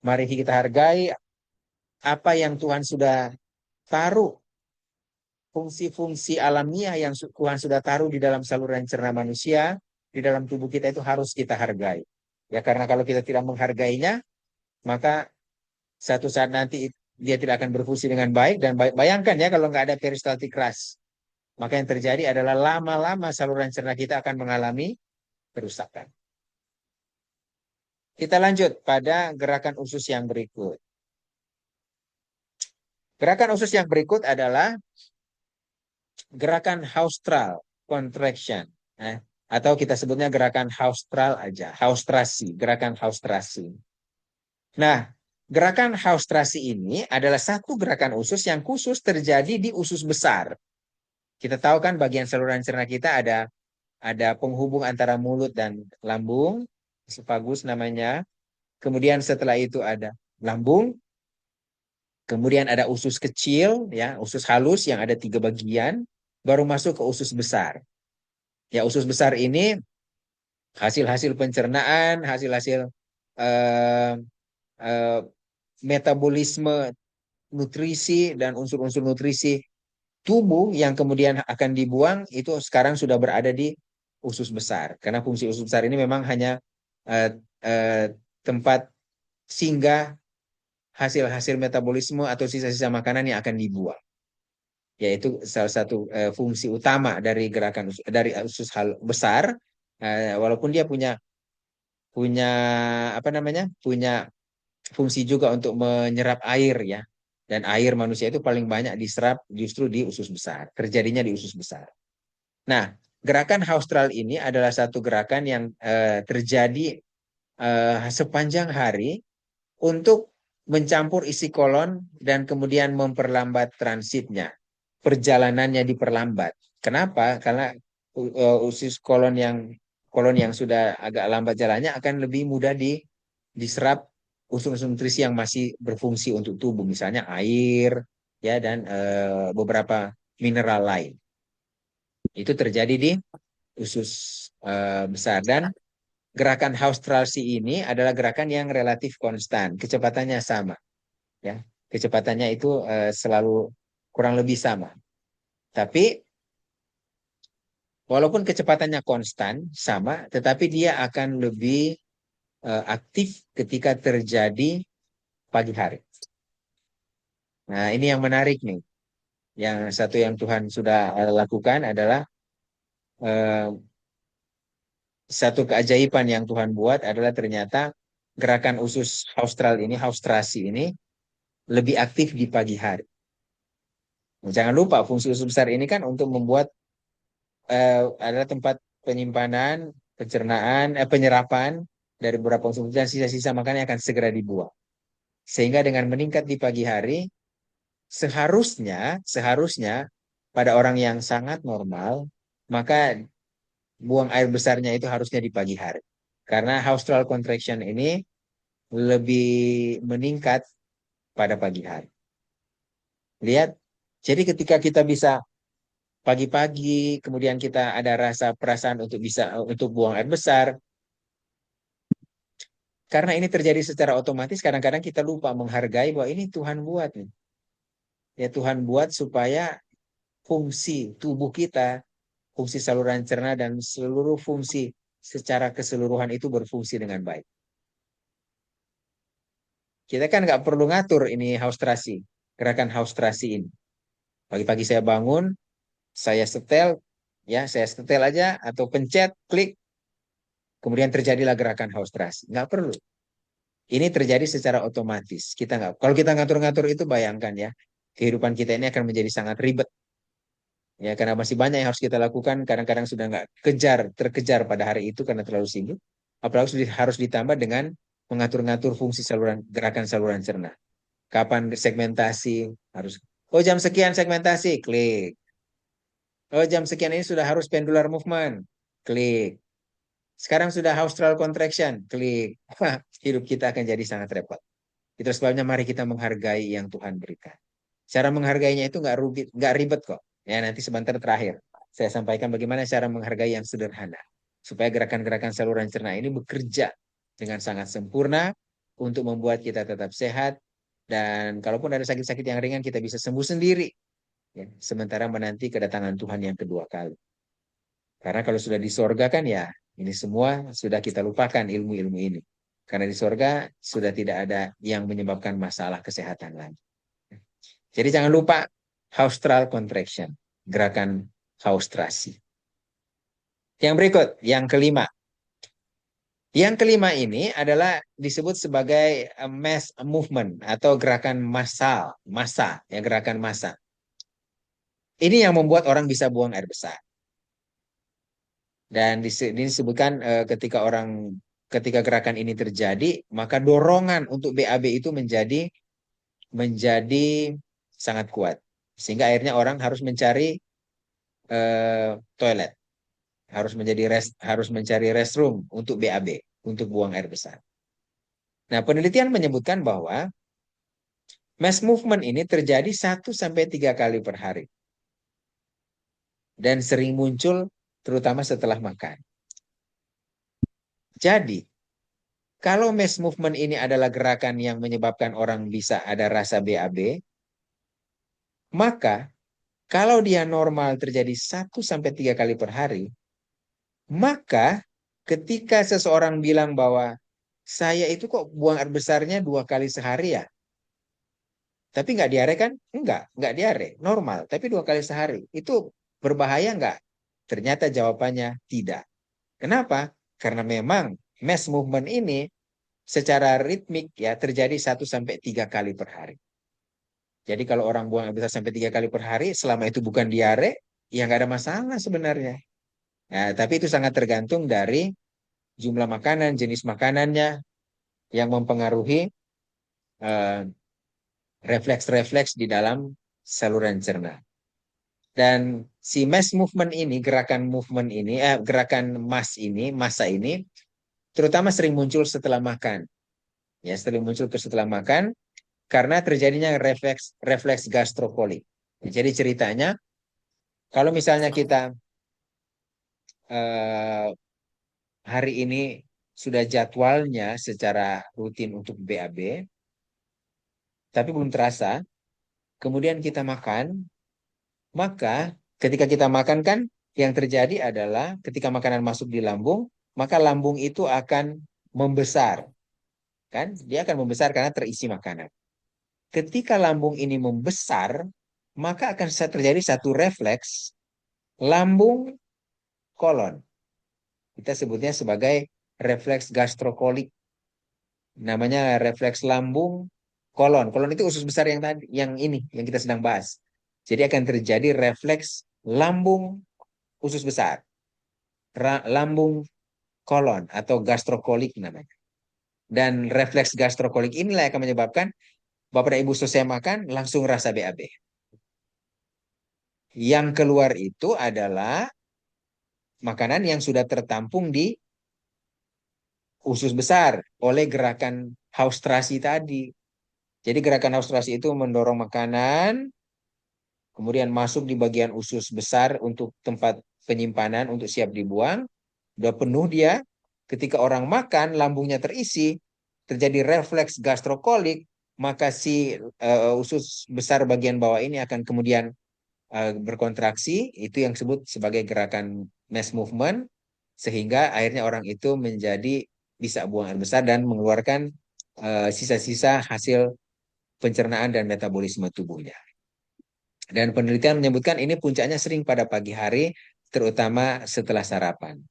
Mari kita hargai apa yang Tuhan sudah taruh, fungsi-fungsi alamiah yang Tuhan sudah taruh di dalam saluran cerna manusia, di dalam tubuh kita itu harus kita hargai. Ya karena kalau kita tidak menghargainya, maka satu saat nanti dia tidak akan berfungsi dengan baik, dan bayangkan ya kalau nggak ada peristaltik ras, maka yang terjadi adalah lama-lama saluran cerna kita akan mengalami kerusakan. Kita lanjut pada gerakan usus yang berikut. Gerakan usus yang berikut adalah gerakan haustral contraction. Atau kita sebutnya gerakan haustral aja. Haustrasi, gerakan haustrasi. Nah, gerakan haustrasi ini adalah satu gerakan usus yang khusus terjadi di usus besar. Kita tahu kan bagian saluran cerna kita ada penghubung antara mulut dan lambung, esophagus namanya. Kemudian setelah itu ada lambung, kemudian ada usus kecil, ya, usus halus yang ada 3 bagian, baru masuk ke usus besar. Ya, usus besar ini hasil-hasil pencernaan, hasil-hasil eh, eh, metabolisme nutrisi dan unsur-unsur nutrisi tubuh yang kemudian akan dibuang itu sekarang sudah berada di usus besar. Karena fungsi usus besar ini memang hanya eh, eh, tempat singgah hasil-hasil metabolisme atau sisa-sisa makanan yang akan dibuang. Yaitu salah satu fungsi utama dari gerakan dari usus besar, walaupun dia punya punya apa namanya punya fungsi juga untuk menyerap air ya, dan air manusia itu paling banyak diserap justru di usus besar, terjadinya di usus besar. Nah, gerakan haustral ini adalah satu gerakan yang terjadi sepanjang hari untuk mencampur isi kolon dan kemudian memperlambat transitnya. Perjalanannya diperlambat. Kenapa? Karena usus kolon yang sudah agak lambat jalannya akan lebih mudah diserap unsur-unsur nutrisi yang masih berfungsi untuk tubuh, misalnya air, ya dan beberapa mineral lain. Itu terjadi di usus besar, dan gerakan Haustralsi ini adalah gerakan yang relatif konstan, kecepatannya sama, ya. Kecepatannya itu selalu kurang lebih sama. Tapi walaupun kecepatannya konstan sama, tetapi dia akan lebih aktif ketika terjadi pagi hari. Nah, ini yang menarik nih. Yang satu yang Tuhan sudah lakukan adalah eh, satu keajaiban yang Tuhan buat adalah ternyata gerakan usus austral ini, austrasi ini lebih aktif di pagi hari. Nah, jangan lupa fungsi usus besar ini kan untuk membuat adalah tempat penyimpanan, penyerapan dari beberapa unsur dan sisa-sisa makanan yang akan segera dibuang. Sehingga dengan meningkat di pagi hari, seharusnya pada orang yang sangat normal, maka buang air besarnya itu harusnya di pagi hari. Karena haustral contraction ini lebih meningkat pada pagi hari. Lihat, jadi ketika kita bisa pagi-pagi, kemudian kita ada rasa perasaan untuk bisa untuk buang air besar, karena ini terjadi secara otomatis, kadang-kadang kita lupa menghargai bahwa ini Tuhan buat nih. Ya Tuhan buat supaya fungsi tubuh kita, fungsi saluran cerna dan seluruh fungsi secara keseluruhan itu berfungsi dengan baik. Kita kan nggak perlu ngatur ini haustrasi, gerakan haustrasi ini. Pagi-pagi saya bangun, saya setel, ya saya setel aja atau pencet, klik, kemudian terjadilah gerakan haustrasi. Nggak perlu. Ini terjadi secara otomatis. Kita nggak, kalau kita ngatur-ngatur itu bayangkan ya, kehidupan kita ini akan menjadi sangat ribet. Ya, karena masih banyak yang harus kita lakukan. Kadang-kadang sudah nggak terkejar pada hari itu karena terlalu sibuk. Apalagi harus ditambah dengan mengatur-ngatur fungsi saluran, gerakan saluran cerna. Kapan segmentasi harus, oh jam sekian segmentasi, klik. Oh jam sekian ini sudah harus pendular movement, klik. Sekarang sudah haustral contraction, klik. Wah, hidup kita akan jadi sangat repot. Itu sebabnya mari kita menghargai yang Tuhan berikan. Cara menghargainya itu nggak ribet kok. Ya nanti sebentar terakhir saya sampaikan bagaimana cara menghargai yang sederhana supaya gerakan-gerakan saluran cerna ini bekerja dengan sangat sempurna untuk membuat kita tetap sehat dan kalaupun ada sakit-sakit yang ringan kita bisa sembuh sendiri. Ya, sementara menanti kedatangan Tuhan yang kedua kali. Karena kalau sudah di sorga kan ya ini semua sudah kita lupakan ilmu-ilmu ini. Karena di sorga sudah tidak ada yang menyebabkan masalah kesehatan lagi. Jadi jangan lupa haustral contraction, gerakan haustrasi. Yang berikut, yang kelima. Yang kelima ini adalah disebut sebagai mass movement atau gerakan massal, massa, ya gerakan massa. Ini yang membuat orang bisa buang air besar. Dan disebutkan ketika gerakan ini terjadi, maka dorongan untuk BAB itu menjadi sangat kuat. Sehingga akhirnya orang harus mencari toilet, harus mencari restroom untuk BAB, untuk buang air besar. Nah, penelitian menyebutkan bahwa mass movement ini terjadi 1 sampai 3 kali per hari. Dan sering muncul terutama setelah makan. Jadi, kalau mass movement ini adalah gerakan yang menyebabkan orang bisa ada rasa BAB, maka kalau dia normal terjadi 1 sampai 3 kali per hari, maka ketika seseorang bilang bahwa saya itu kok buang air besarnya 2 kali sehari ya, tapi nggak diare kan? Nggak diare, normal. Tapi 2 kali sehari, itu berbahaya nggak? Ternyata jawabannya tidak. Kenapa? Karena memang mass movement ini secara ritmik ya terjadi 1 sampai 3 kali per hari. Jadi kalau orang buang air besar sampai 3 kali per hari, selama itu bukan diare, ya nggak ada masalah sebenarnya. Nah, tapi itu sangat tergantung dari jumlah makanan, jenis makanannya yang mempengaruhi eh, refleks-refleks di dalam saluran cerna. Dan si mass movement ini, gerakan massa ini, terutama sering muncul setelah makan. Ya, sering muncul setelah makan karena terjadinya refleks gastrokolik. Jadi ceritanya, kalau misalnya kita eh, hari ini sudah jadwalnya secara rutin untuk BAB, tapi belum terasa, kemudian kita makan, maka ketika kita makan kan yang terjadi adalah ketika makanan masuk di lambung, maka lambung itu akan membesar, kan? Dia akan membesar karena terisi makanan. Ketika lambung ini membesar, maka akan terjadi satu refleks lambung kolon. Kita sebutnya sebagai refleks gastrokolik. Namanya refleks lambung kolon. Kolon itu usus besar yang tadi, yang ini, yang kita sedang bahas. Jadi akan terjadi refleks lambung usus besar, lambung kolon atau gastrokolik namanya. Dan refleks gastrokolik inilah yang akan menyebabkan Bapak dan Ibu selesai makan langsung rasa BAB. Yang keluar itu adalah makanan yang sudah tertampung di usus besar oleh gerakan haustrasi tadi. Jadi gerakan haustrasi itu mendorong makanan, kemudian masuk di bagian usus besar untuk tempat penyimpanan untuk siap dibuang. Udah penuh dia, ketika orang makan lambungnya terisi, terjadi refleks gastrokolik, maka si usus besar bagian bawah ini akan kemudian berkontraksi, itu yang disebut sebagai gerakan mass movement, sehingga akhirnya orang itu menjadi bisa buang air besar dan mengeluarkan sisa-sisa hasil pencernaan dan metabolisme tubuhnya. Dan penelitian menyebutkan ini puncaknya sering pada pagi hari, terutama setelah sarapan.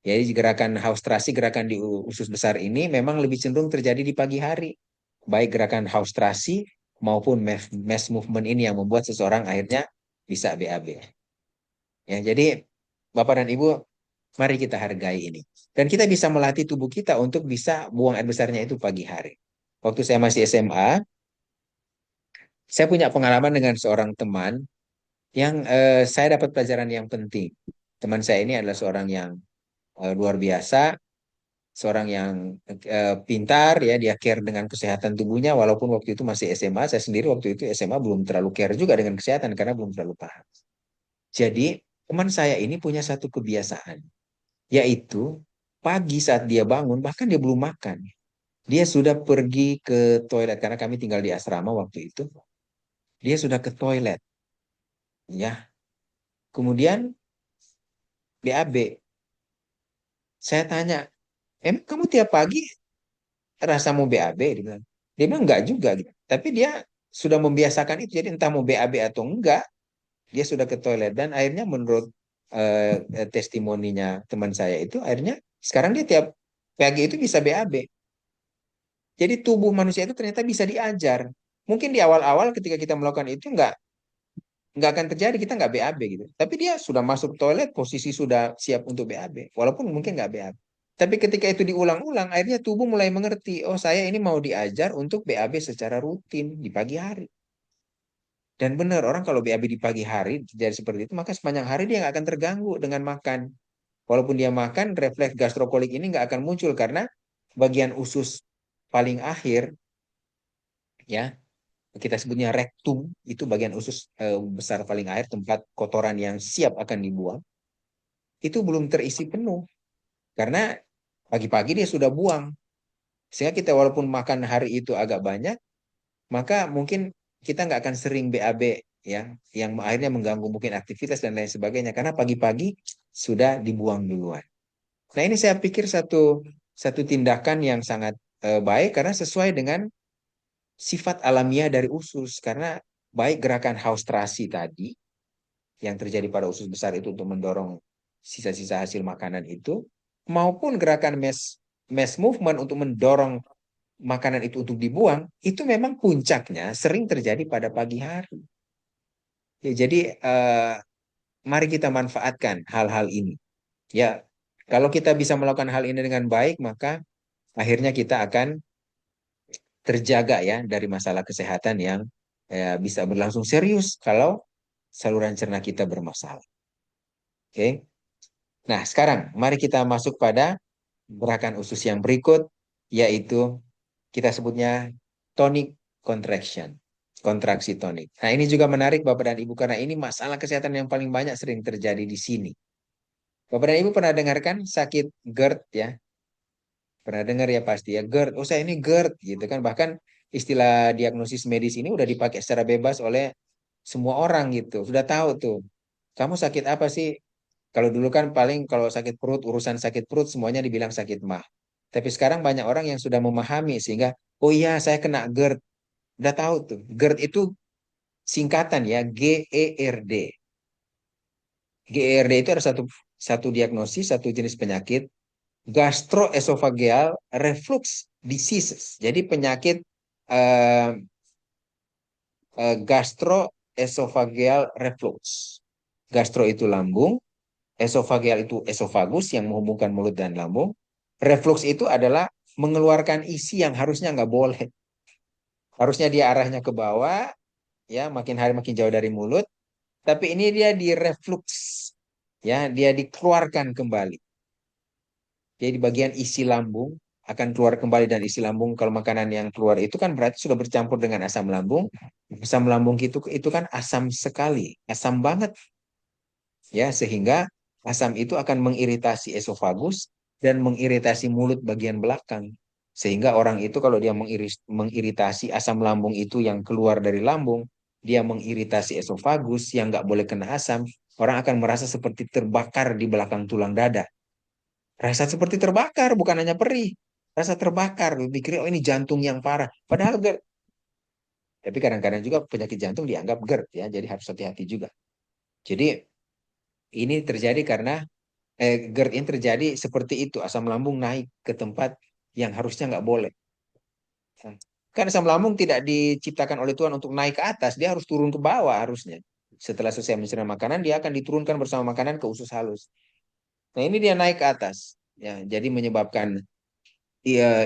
Jadi gerakan haustrasi, gerakan di usus besar ini memang lebih cenderung terjadi di pagi hari. Baik gerakan haustrasi maupun mass movement ini yang membuat seseorang akhirnya bisa BAB. Ya, jadi Bapak dan Ibu, mari kita hargai ini. Dan kita bisa melatih tubuh kita untuk bisa buang air besarnya itu pagi hari. Waktu saya masih SMA, saya punya pengalaman dengan seorang teman yang saya dapat pelajaran yang penting. Teman saya ini adalah seorang yang luar biasa, seorang yang pintar, ya, dia care dengan kesehatan tubuhnya walaupun waktu itu masih SMA. Saya sendiri waktu itu SMA belum terlalu care juga dengan kesehatan karena belum terlalu paham. Jadi teman saya ini punya satu kebiasaan, yaitu pagi saat dia bangun bahkan dia belum makan, dia sudah pergi ke toilet karena kami tinggal di asrama waktu itu. Dia sudah ke toilet, ya. Kemudian BAB. Saya tanya, emang kamu tiap pagi rasa mau BAB? Dia bilang enggak juga gitu. Tapi dia sudah membiasakan itu. Jadi entah mau BAB atau enggak, dia sudah ke toilet. Dan akhirnya menurut testimoninya teman saya itu, akhirnya sekarang dia tiap pagi itu bisa BAB. Jadi tubuh manusia itu ternyata bisa diajar. Mungkin di awal-awal ketika kita melakukan itu nggak akan terjadi, kita nggak BAB gitu. Tapi dia sudah masuk toilet, posisi sudah siap untuk BAB. Walaupun mungkin nggak BAB. Tapi ketika itu diulang-ulang, akhirnya tubuh mulai mengerti, oh saya ini mau diajar untuk BAB secara rutin di pagi hari. Dan benar, orang kalau BAB di pagi hari jadi seperti itu, maka sepanjang hari dia nggak akan terganggu dengan makan. Walaupun dia makan, refleks gastrokolik ini nggak akan muncul karena bagian usus paling akhir, ya, kita sebutnya rektum, itu bagian usus besar paling akhir, tempat kotoran yang siap akan dibuang, itu belum terisi penuh. Karena pagi-pagi dia sudah buang. Sehingga kita walaupun makan hari itu agak banyak, maka mungkin kita nggak akan sering BAB, ya, yang akhirnya mengganggu mungkin aktivitas dan lain sebagainya karena pagi-pagi sudah dibuang duluan. Nah, ini saya pikir satu satu tindakan yang sangat baik karena sesuai dengan sifat alamiah dari usus, karena baik gerakan haustrasi tadi yang terjadi pada usus besar itu untuk mendorong sisa-sisa hasil makanan itu, maupun gerakan mass movement untuk mendorong makanan itu untuk dibuang, itu memang puncaknya sering terjadi pada pagi hari. Ya, jadi mari kita manfaatkan hal-hal ini. Ya, kalau kita bisa melakukan hal ini dengan baik, maka akhirnya kita akan terjaga ya dari masalah kesehatan yang bisa berlangsung serius kalau saluran cerna kita bermasalah. Oke. Nah, sekarang mari kita masuk pada gerakan usus yang berikut, yaitu kita sebutnya tonic contraction, kontraksi tonik. Nah, ini juga menarik Bapak dan Ibu karena ini masalah kesehatan yang paling banyak sering terjadi di sini. Bapak dan Ibu pernah dengarkan sakit GERD, ya? Pernah dengar ya pasti ya, GERD. Oh, saya ini GERD gitu kan. Bahkan istilah diagnosis medis ini udah dipakai secara bebas oleh semua orang gitu. Sudah tahu tuh. Kamu sakit apa sih? Kalau dulu kan paling kalau sakit perut, urusan sakit perut semuanya dibilang sakit mah. Tapi sekarang banyak orang yang sudah memahami sehingga, oh iya saya kena GERD. Udah tahu tuh, GERD itu singkatan ya, GERD. GERD itu ada satu satu diagnosis, satu jenis penyakit gastroesophageal reflux diseases. Jadi penyakit eh, gastroesophageal reflux. Gastro itu lambung, esophageal itu esofagus yang menghubungkan mulut dan lambung. Reflux itu adalah mengeluarkan isi yang harusnya nggak boleh. Harusnya dia arahnya ke bawah, ya makin hari makin jauh dari mulut. Tapi ini dia di reflux, ya dia dikeluarkan kembali. Jadi bagian isi lambung akan keluar kembali dan isi lambung kalau makanan yang keluar itu kan berarti sudah bercampur dengan asam lambung. Asam lambung itu kan asam sekali, asam banget ya sehingga asam itu akan mengiritasi esofagus dan mengiritasi mulut bagian belakang. Sehingga orang itu kalau dia mengiritasi asam lambung itu yang keluar dari lambung, dia mengiritasi esofagus yang nggak boleh kena asam, orang akan merasa seperti terbakar di belakang tulang dada. Rasa seperti terbakar, bukan hanya perih. Rasa terbakar, pikir oh ini jantung yang parah. Padahal GERD. Tapi kadang-kadang juga penyakit jantung dianggap GERD ya, jadi harus hati-hati juga. Jadi ini terjadi karena GERD ini terjadi seperti itu, asam lambung naik ke tempat yang harusnya nggak boleh. Kan asam lambung tidak diciptakan oleh Tuhan untuk naik ke atas, dia harus turun ke bawah harusnya. Setelah selesai mencerna makanan, dia akan diturunkan bersama makanan ke usus halus. Nah ini dia naik ke atas, ya, jadi menyebabkan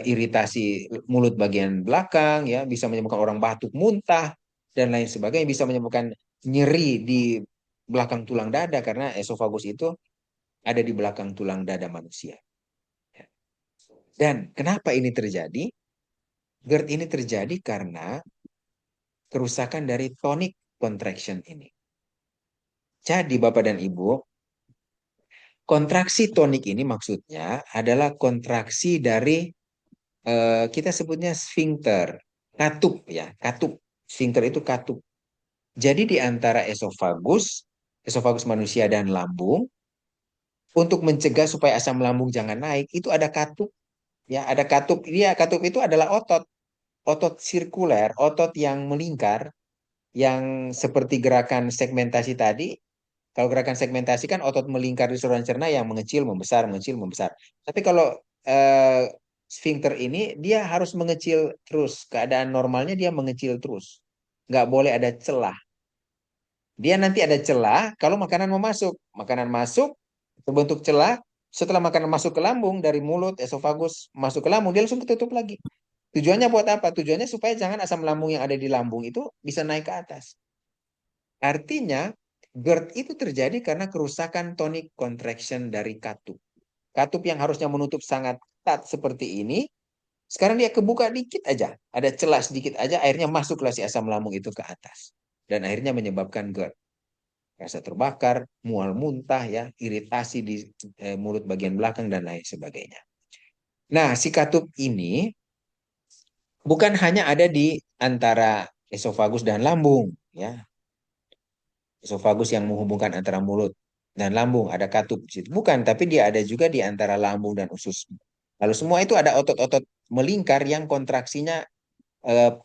iritasi mulut bagian belakang, ya, bisa menyebabkan orang batuk, muntah, dan lain sebagainya, bisa menyebabkan nyeri di belakang tulang dada karena esofagus itu ada di belakang tulang dada manusia. Dan kenapa ini terjadi? GERD ini terjadi karena kerusakan dari tonic contraction ini. Jadi Bapak dan Ibu, kontraksi tonik ini maksudnya adalah kontraksi dari kita sebutnya sphincter, katup ya, katup. Sphincter itu katup. Jadi di antara esofagus, esofagus manusia dan lambung, untuk mencegah supaya asam lambung jangan naik, itu ada katup. Ya, ada katup. Dia katup itu adalah otot, otot sirkuler, otot yang melingkar, yang seperti gerakan segmentasi tadi. Kalau gerakan segmentasi kan otot melingkar di saluran cerna yang mengecil, membesar, mengecil, membesar. Tapi kalau sphincter ini dia harus mengecil terus. Keadaan normalnya dia mengecil terus. Nggak boleh ada celah. Dia nanti ada celah kalau makanan mau masuk. Makanan masuk, terbentuk celah. Setelah makanan masuk ke lambung, dari mulut, esofagus, masuk ke lambung, dia langsung ketutup lagi. Tujuannya buat apa? Tujuannya supaya jangan asam lambung yang ada di lambung itu bisa naik ke atas. Artinya, GERD itu terjadi karena kerusakan tonic contraction dari katup. Katup yang harusnya menutup sangat ketat seperti ini, sekarang dia kebuka dikit aja. Ada celah sedikit aja, akhirnya masuklah si asam lambung itu ke atas. Dan akhirnya menyebabkan GERD. Rasa terbakar, mual muntah, ya, iritasi di mulut bagian belakang, dan lain sebagainya. Nah, si katup ini bukan hanya ada di antara esofagus dan lambung, ya. Esofagus yang menghubungkan antara mulut dan lambung, ada katup di situ. Bukan, tapi dia ada juga di antara lambung dan usus. Lalu semua itu ada otot-otot melingkar yang kontraksinya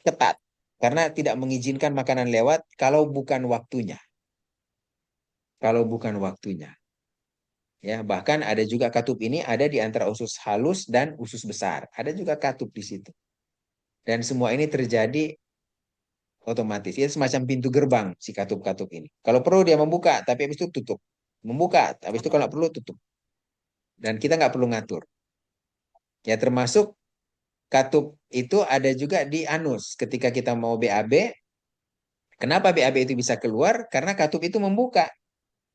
ketat karena tidak mengizinkan makanan lewat kalau bukan waktunya. Kalau bukan waktunya. Ya, bahkan ada juga katup ini ada di antara usus halus dan usus besar. Ada juga katup di situ. Dan semua ini terjadi otomatis. Ya semacam pintu gerbang si katup-katup ini. Kalau perlu dia membuka, tapi habis itu tutup. Membuka, habis itu kalau perlu tutup. Dan kita nggak perlu ngatur. Ya termasuk katup itu ada juga di anus. Ketika kita mau BAB, kenapa BAB itu bisa keluar? Karena katup itu membuka.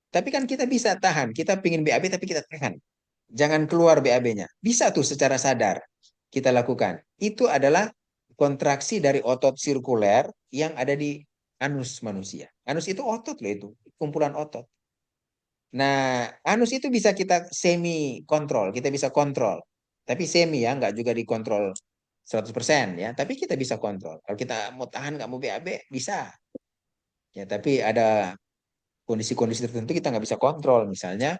Tapi kan kita bisa tahan. Kita pingin BAB tapi kita tahan. Jangan keluar BAB-nya. Bisa tuh secara sadar kita lakukan. Itu adalah kontraksi dari otot sirkuler yang ada di anus manusia. Anus itu otot loh itu. Kumpulan otot. Nah, anus itu bisa kita semi kontrol, kita bisa kontrol. Tapi semi ya, nggak juga dikontrol 100% ya, tapi kita bisa kontrol. Kalau kita mau tahan nggak mau BAB, bisa. Ya, tapi ada kondisi-kondisi tertentu kita nggak bisa kontrol. Misalnya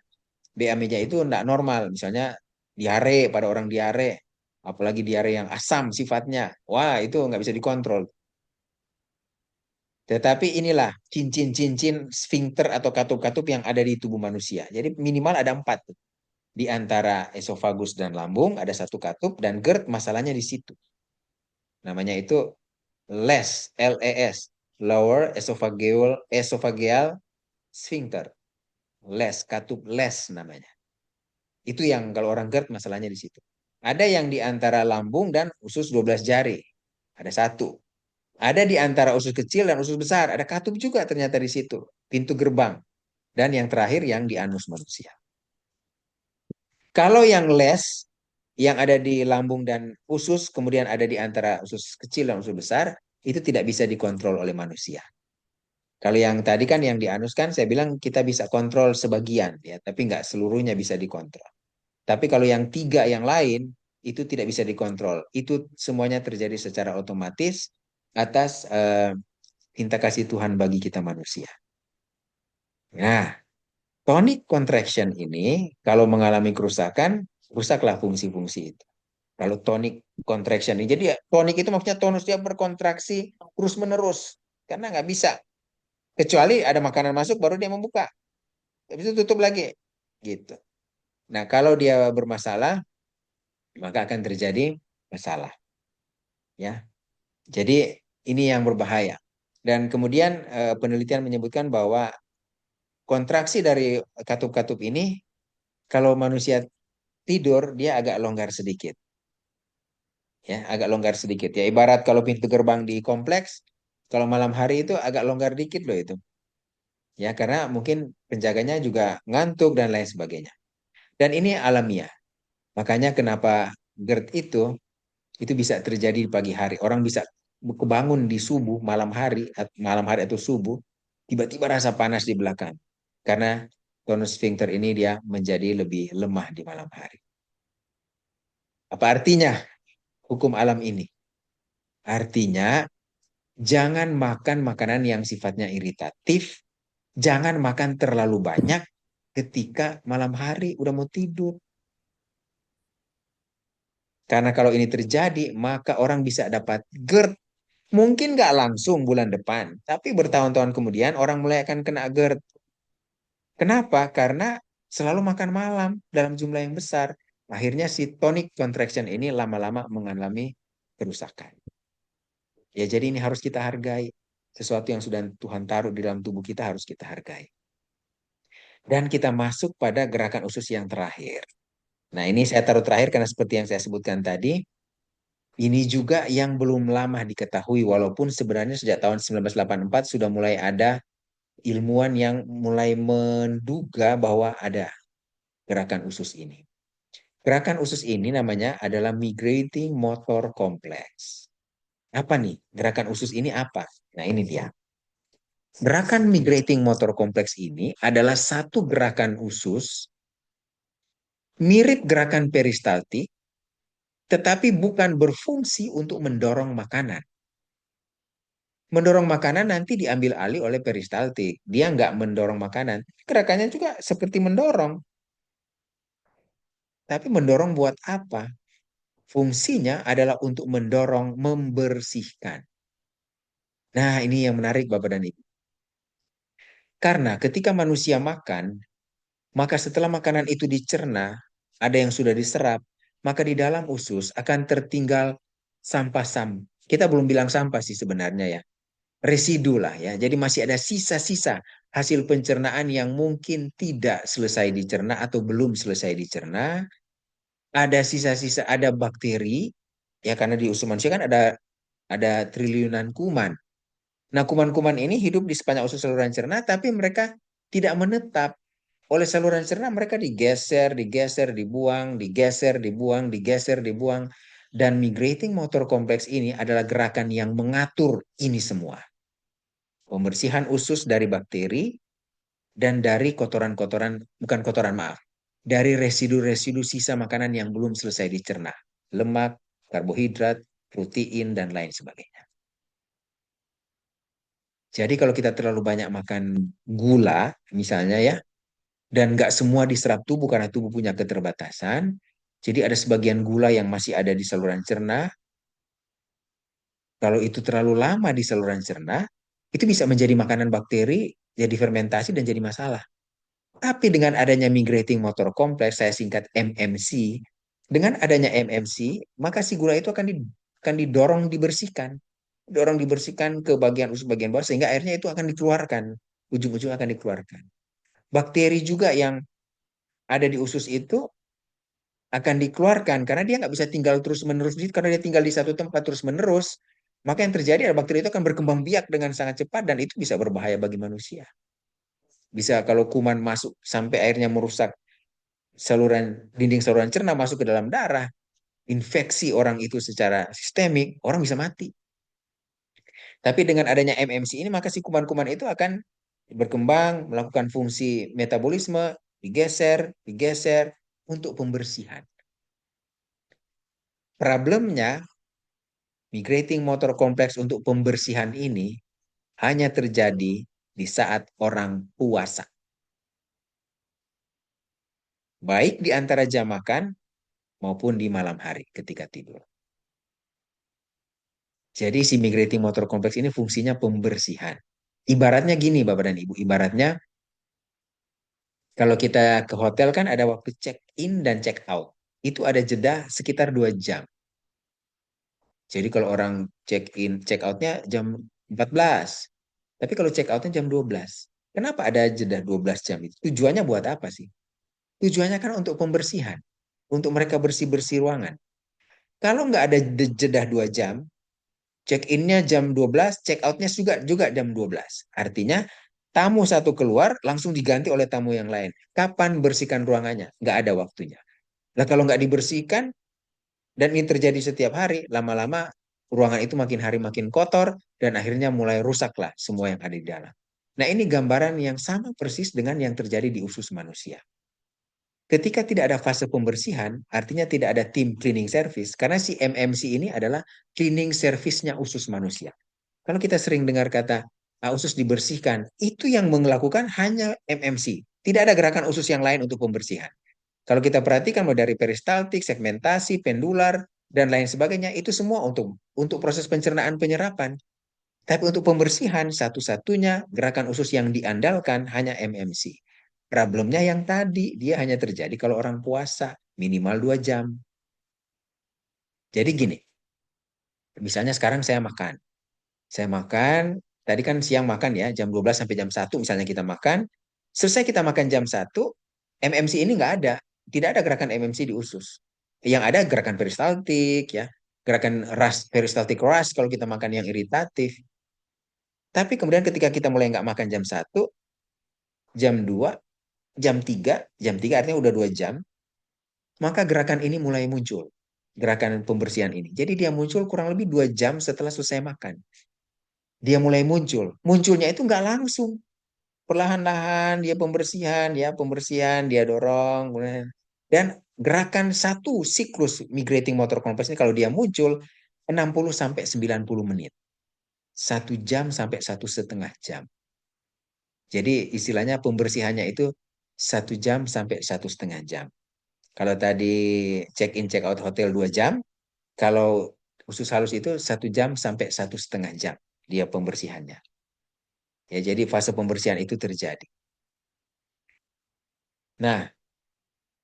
BA meja itu tidak normal. Misalnya diare pada orang diare, apalagi diare yang asam sifatnya. Wah, itu nggak bisa dikontrol. Tetapi inilah cincin-cincin sfinkter atau katup-katup yang ada di tubuh manusia. Jadi minimal ada 4 tuh. Di antara esofagus dan lambung ada satu katup dan GERD masalahnya di situ. Namanya itu LES, LES, Lower Esophageal Sphincter. LES, katup LES namanya. Itu yang kalau orang GERD masalahnya di situ. Ada yang di antara lambung dan usus 12 jari. Ada satu. Ada di antara usus kecil dan usus besar. Ada katup juga ternyata di situ. Pintu gerbang. Dan yang terakhir yang di anus manusia. Kalau yang les, yang ada di lambung dan usus, kemudian ada di antara usus kecil dan usus besar, itu tidak bisa dikontrol oleh manusia. Kalau yang tadi kan yang di anus kan saya bilang kita bisa kontrol sebagian ya, tapi nggak seluruhnya bisa dikontrol. Tapi kalau yang 3 yang lain itu tidak bisa dikontrol. Itu semuanya terjadi secara otomatis atas cinta kasih Tuhan bagi kita manusia. Nah, tonic contraction ini kalau mengalami kerusakan, rusaklah fungsi-fungsi itu. Kalau tonic contraction ini, jadi ya, tonic itu maksudnya tonus dia berkontraksi terus menerus karena nggak bisa. Kecuali ada makanan masuk baru dia membuka. Habis itu tutup lagi. Gitu. Nah, kalau dia bermasalah, maka akan terjadi masalah. Ya, jadi ini yang berbahaya. Dan kemudian penelitian menyebutkan bahwa kontraksi dari katup-katup ini, kalau manusia tidur, dia agak longgar sedikit. Ya, agak longgar sedikit. Ya, ibarat kalau pintu gerbang di kompleks, kalau malam hari itu agak longgar dikit loh itu. Ya, karena mungkin penjaganya juga ngantuk dan lain sebagainya. Dan ini alamiah. Makanya kenapa GERD itu bisa terjadi di pagi hari. Orang bisa kebangun di subuh, malam hari atau subuh, tiba-tiba rasa panas di belakang. Karena tonus sphincter ini dia menjadi lebih lemah di malam hari. Apa artinya hukum alam ini? Artinya jangan makan makanan yang sifatnya iritatif, jangan makan terlalu banyak ketika malam hari udah mau tidur. Karena kalau ini terjadi, maka orang bisa dapat GERD. Mungkin nggak langsung bulan depan, tapi bertahun-tahun kemudian orang mulai akan kena GERD. Kenapa? Karena selalu makan malam dalam jumlah yang besar. Akhirnya si tonic contraction ini lama-lama mengalami kerusakan. Ya, jadi ini harus kita hargai. Sesuatu yang sudah Tuhan taruh di dalam tubuh kita harus kita hargai. Dan kita masuk pada gerakan usus yang terakhir. Nah, ini saya taruh terakhir karena seperti yang saya sebutkan tadi, ini juga yang belum lama diketahui, walaupun sebenarnya sejak tahun 1984 sudah mulai ada ilmuwan yang mulai menduga bahwa ada gerakan usus ini. Gerakan usus ini namanya adalah migrating motor complex. Apa nih? Gerakan usus ini apa? Nah, ini dia. Gerakan migrating motor kompleks ini adalah satu gerakan usus mirip gerakan peristaltik, tetapi bukan berfungsi untuk mendorong makanan. Mendorong makanan nanti diambil alih oleh peristaltik. Dia nggak mendorong makanan. Gerakannya juga seperti mendorong. Tapi mendorong buat apa? Fungsinya adalah untuk mendorong membersihkan. Nah, ini yang menarik Bapak dan Ibu. Karena ketika manusia makan, maka setelah makanan itu dicerna, ada yang sudah diserap, maka di dalam usus akan tertinggal sampah-sampah. Kita belum bilang sampah sih sebenarnya ya. Residu lah ya. Jadi masih ada sisa-sisa hasil pencernaan yang mungkin tidak selesai dicerna atau belum selesai dicerna. Ada sisa-sisa, ada bakteri, ya karena di usus manusia kan ada triliunan kuman. Nah, kuman-kuman ini hidup di sepanjang usus saluran cerna, tapi mereka tidak menetap. Oleh saluran cerna mereka digeser, digeser, dibuang, digeser, dibuang, digeser, dibuang. Dan migrating motor kompleks ini adalah gerakan yang mengatur ini semua. Pembersihan usus dari bakteri dan dari kotoran-kotoran, bukan kotoran maaf, dari residu-residu sisa makanan yang belum selesai dicerna. Lemak, karbohidrat, protein, dan lain sebagainya. Jadi kalau kita terlalu banyak makan gula, misalnya ya, Dan nggak semua diserap tubuh karena tubuh punya keterbatasan. Jadi ada sebagian gula yang masih ada di saluran cerna. Kalau itu terlalu lama di saluran cerna, itu bisa menjadi makanan bakteri, jadi fermentasi dan jadi masalah. Tapi dengan adanya migrating motor complex, saya singkat MMC, dengan adanya MMC, maka si gula itu akan didorong dibersihkan. Dorong dibersihkan ke bagian usus bagian bawah sehingga airnya itu akan dikeluarkan. Ujung-ujung akan dikeluarkan. Bakteri juga yang ada di usus itu akan dikeluarkan karena dia nggak bisa tinggal terus-menerus di situ. Karena dia tinggal di satu tempat terus-menerus, maka yang terjadi adalah bakteri itu akan berkembang biak dengan sangat cepat dan itu bisa berbahaya bagi manusia. Bisa kalau kuman masuk sampai airnya merusak dinding saluran cerna masuk ke dalam darah, infeksi orang itu secara sistemik, orang bisa mati. Tapi dengan adanya MMC ini maka si kuman-kuman itu akan berkembang, melakukan fungsi metabolisme, digeser, digeser untuk pembersihan. Problemnya, migrating motor kompleks untuk pembersihan ini hanya terjadi di saat orang puasa. Baik di antara jam makan maupun di malam hari ketika tidur. Jadi si migrating motor kompleks ini fungsinya pembersihan. Ibaratnya gini Bapak dan Ibu, ibaratnya kalau kita ke hotel kan ada waktu check in dan check out. Itu ada jeda sekitar 2 jam. Jadi kalau orang check in, check outnya jam 14. Tapi kalau check outnya jam 12. Kenapa ada jeda 12 jam itu? Tujuannya buat apa sih? Tujuannya kan untuk pembersihan. Untuk mereka bersih-bersih ruangan. Kalau nggak ada jeda 2 jam, check innya jam 12, check outnya juga jam 12. Artinya tamu satu keluar langsung diganti oleh tamu yang lain. Kapan bersihkan ruangannya? Nggak ada waktunya. Nah kalau nggak dibersihkan, dan ini terjadi setiap hari, lama-lama ruangan itu makin hari makin kotor, dan akhirnya mulai rusaklah semua yang ada di dalam. Nah ini gambaran yang sama persis dengan yang terjadi di usus manusia. Ketika tidak ada fase pembersihan, artinya tidak ada tim cleaning service, karena si MMC ini adalah cleaning service-nya usus manusia. Kalau kita sering dengar kata usus dibersihkan, itu yang melakukan hanya MMC. Tidak ada gerakan usus yang lain untuk pembersihan. Kalau kita perhatikan mulai dari peristaltik, segmentasi, pendular, dan lain sebagainya, itu semua untuk proses pencernaan penyerapan. Tapi untuk pembersihan, satu-satunya gerakan usus yang diandalkan hanya MMC. Problemnya yang tadi, dia hanya terjadi kalau orang puasa, minimal 2 jam. Jadi gini, misalnya sekarang saya makan. Saya makan, tadi kan siang makan ya, jam 12 sampai jam 1 misalnya kita makan. Selesai kita makan jam 1, MMC ini nggak ada. Tidak ada gerakan MMC di usus. Yang ada gerakan peristaltik ya, gerakan peristaltik rush kalau kita makan yang iritatif. Tapi kemudian ketika kita mulai nggak makan jam 1, jam 2, jam tiga artinya udah 2 jam, maka gerakan ini mulai muncul. Gerakan pembersihan ini. Jadi dia muncul kurang lebih 2 jam setelah selesai makan. Dia mulai muncul. Munculnya itu nggak langsung. Perlahan-lahan dia pembersihan, dia dorong. Dan gerakan satu siklus migrating motor complex ini kalau dia muncul 60 sampai 90 menit. 1 jam sampai 1,5 jam. Jadi istilahnya pembersihannya itu 1 jam sampai 1,5 jam. Kalau tadi check in check out hotel 2 jam, kalau usus halus itu 1 jam sampai 1,5 jam dia pembersihannya. Ya, jadi fase pembersihan itu terjadi. Nah,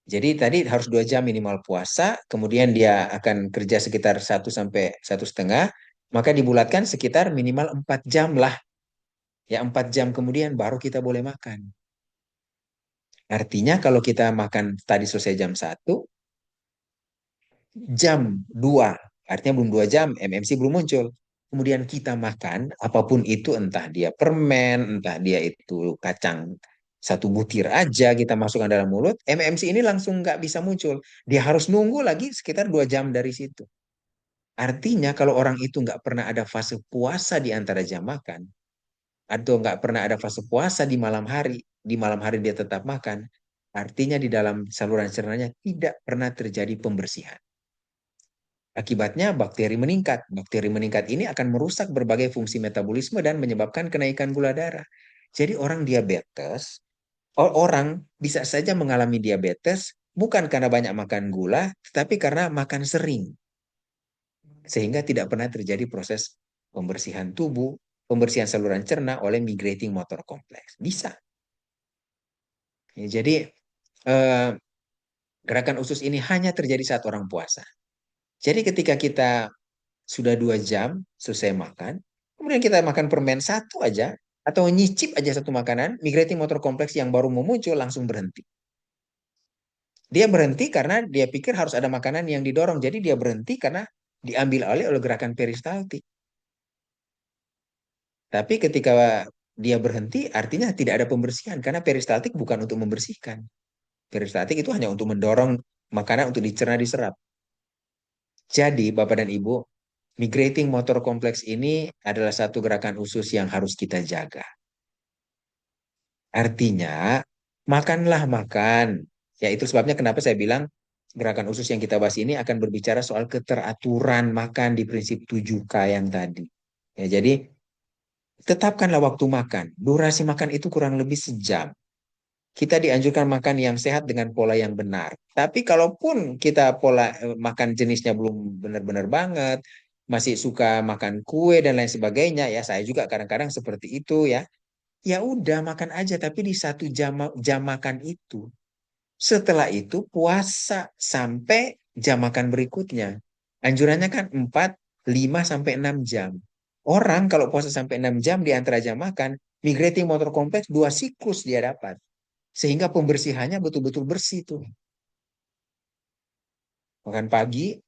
jadi tadi harus 2 jam minimal puasa, kemudian dia akan kerja sekitar 1 sampai 1,5, maka dibulatkan sekitar minimal 4 jam lah. Ya 4 jam kemudian baru kita boleh makan. Artinya kalau kita makan tadi selesai jam 1, jam 2, artinya belum 2 jam, MMC belum muncul. Kemudian kita makan, apapun itu, entah dia permen, entah dia itu kacang 1 butir aja kita masukkan dalam mulut, MMC ini langsung nggak bisa muncul. Dia harus nunggu lagi sekitar 2 jam dari situ. Artinya kalau orang itu nggak pernah ada fase puasa di antara jam makan, atau nggak pernah ada fase puasa di malam hari dia tetap makan, artinya di dalam saluran cernanya tidak pernah terjadi pembersihan. Akibatnya bakteri meningkat. Bakteri meningkat ini akan merusak berbagai fungsi metabolisme dan menyebabkan kenaikan gula darah. Jadi orang diabetes Orang bisa saja mengalami diabetes bukan karena banyak makan gula, tetapi karena makan sering. Sehingga tidak pernah terjadi proses pembersihan tubuh, pembersihan saluran cerna oleh migrating motor kompleks. Bisa. Ya, jadi eh, gerakan usus ini hanya terjadi saat orang puasa. Jadi ketika kita sudah 2 jam selesai makan, kemudian kita makan permen satu aja, atau nyicip aja satu makanan, migrating motor kompleks yang baru mau muncul langsung berhenti. Dia berhenti karena dia pikir harus ada makanan yang didorong. Jadi dia berhenti karena diambil alih oleh gerakan peristaltik. Tapi ketika dia berhenti, artinya tidak ada pembersihan. Karena peristaltik bukan untuk membersihkan. Peristaltik itu hanya untuk mendorong makanan untuk dicerna diserap. Jadi Bapak dan Ibu, migrating motor kompleks ini adalah satu gerakan usus yang harus kita jaga. Artinya, makanlah makan. Ya itu sebabnya kenapa saya bilang gerakan usus yang kita bahas ini akan berbicara soal keteraturan makan di prinsip 7K yang tadi. Ya, jadi tetapkanlah waktu makan. Durasi makan itu kurang lebih sejam. Kita dianjurkan makan yang sehat dengan pola yang benar. Tapi kalaupun kita pola makan jenisnya belum benar-benar banget, masih suka makan kue dan lain sebagainya, ya saya juga kadang-kadang seperti itu ya. Ya udah makan aja, tapi di satu jam makan itu. Setelah itu puasa sampai jam makan berikutnya. Anjurannya kan 4, 5 sampai 6 jam. Orang kalau puasa sampai 6 jam di antara jam makan, migrating motor kompleks 2 siklus dia dapat. Sehingga pembersihannya betul-betul bersih tuh. Makan pagi,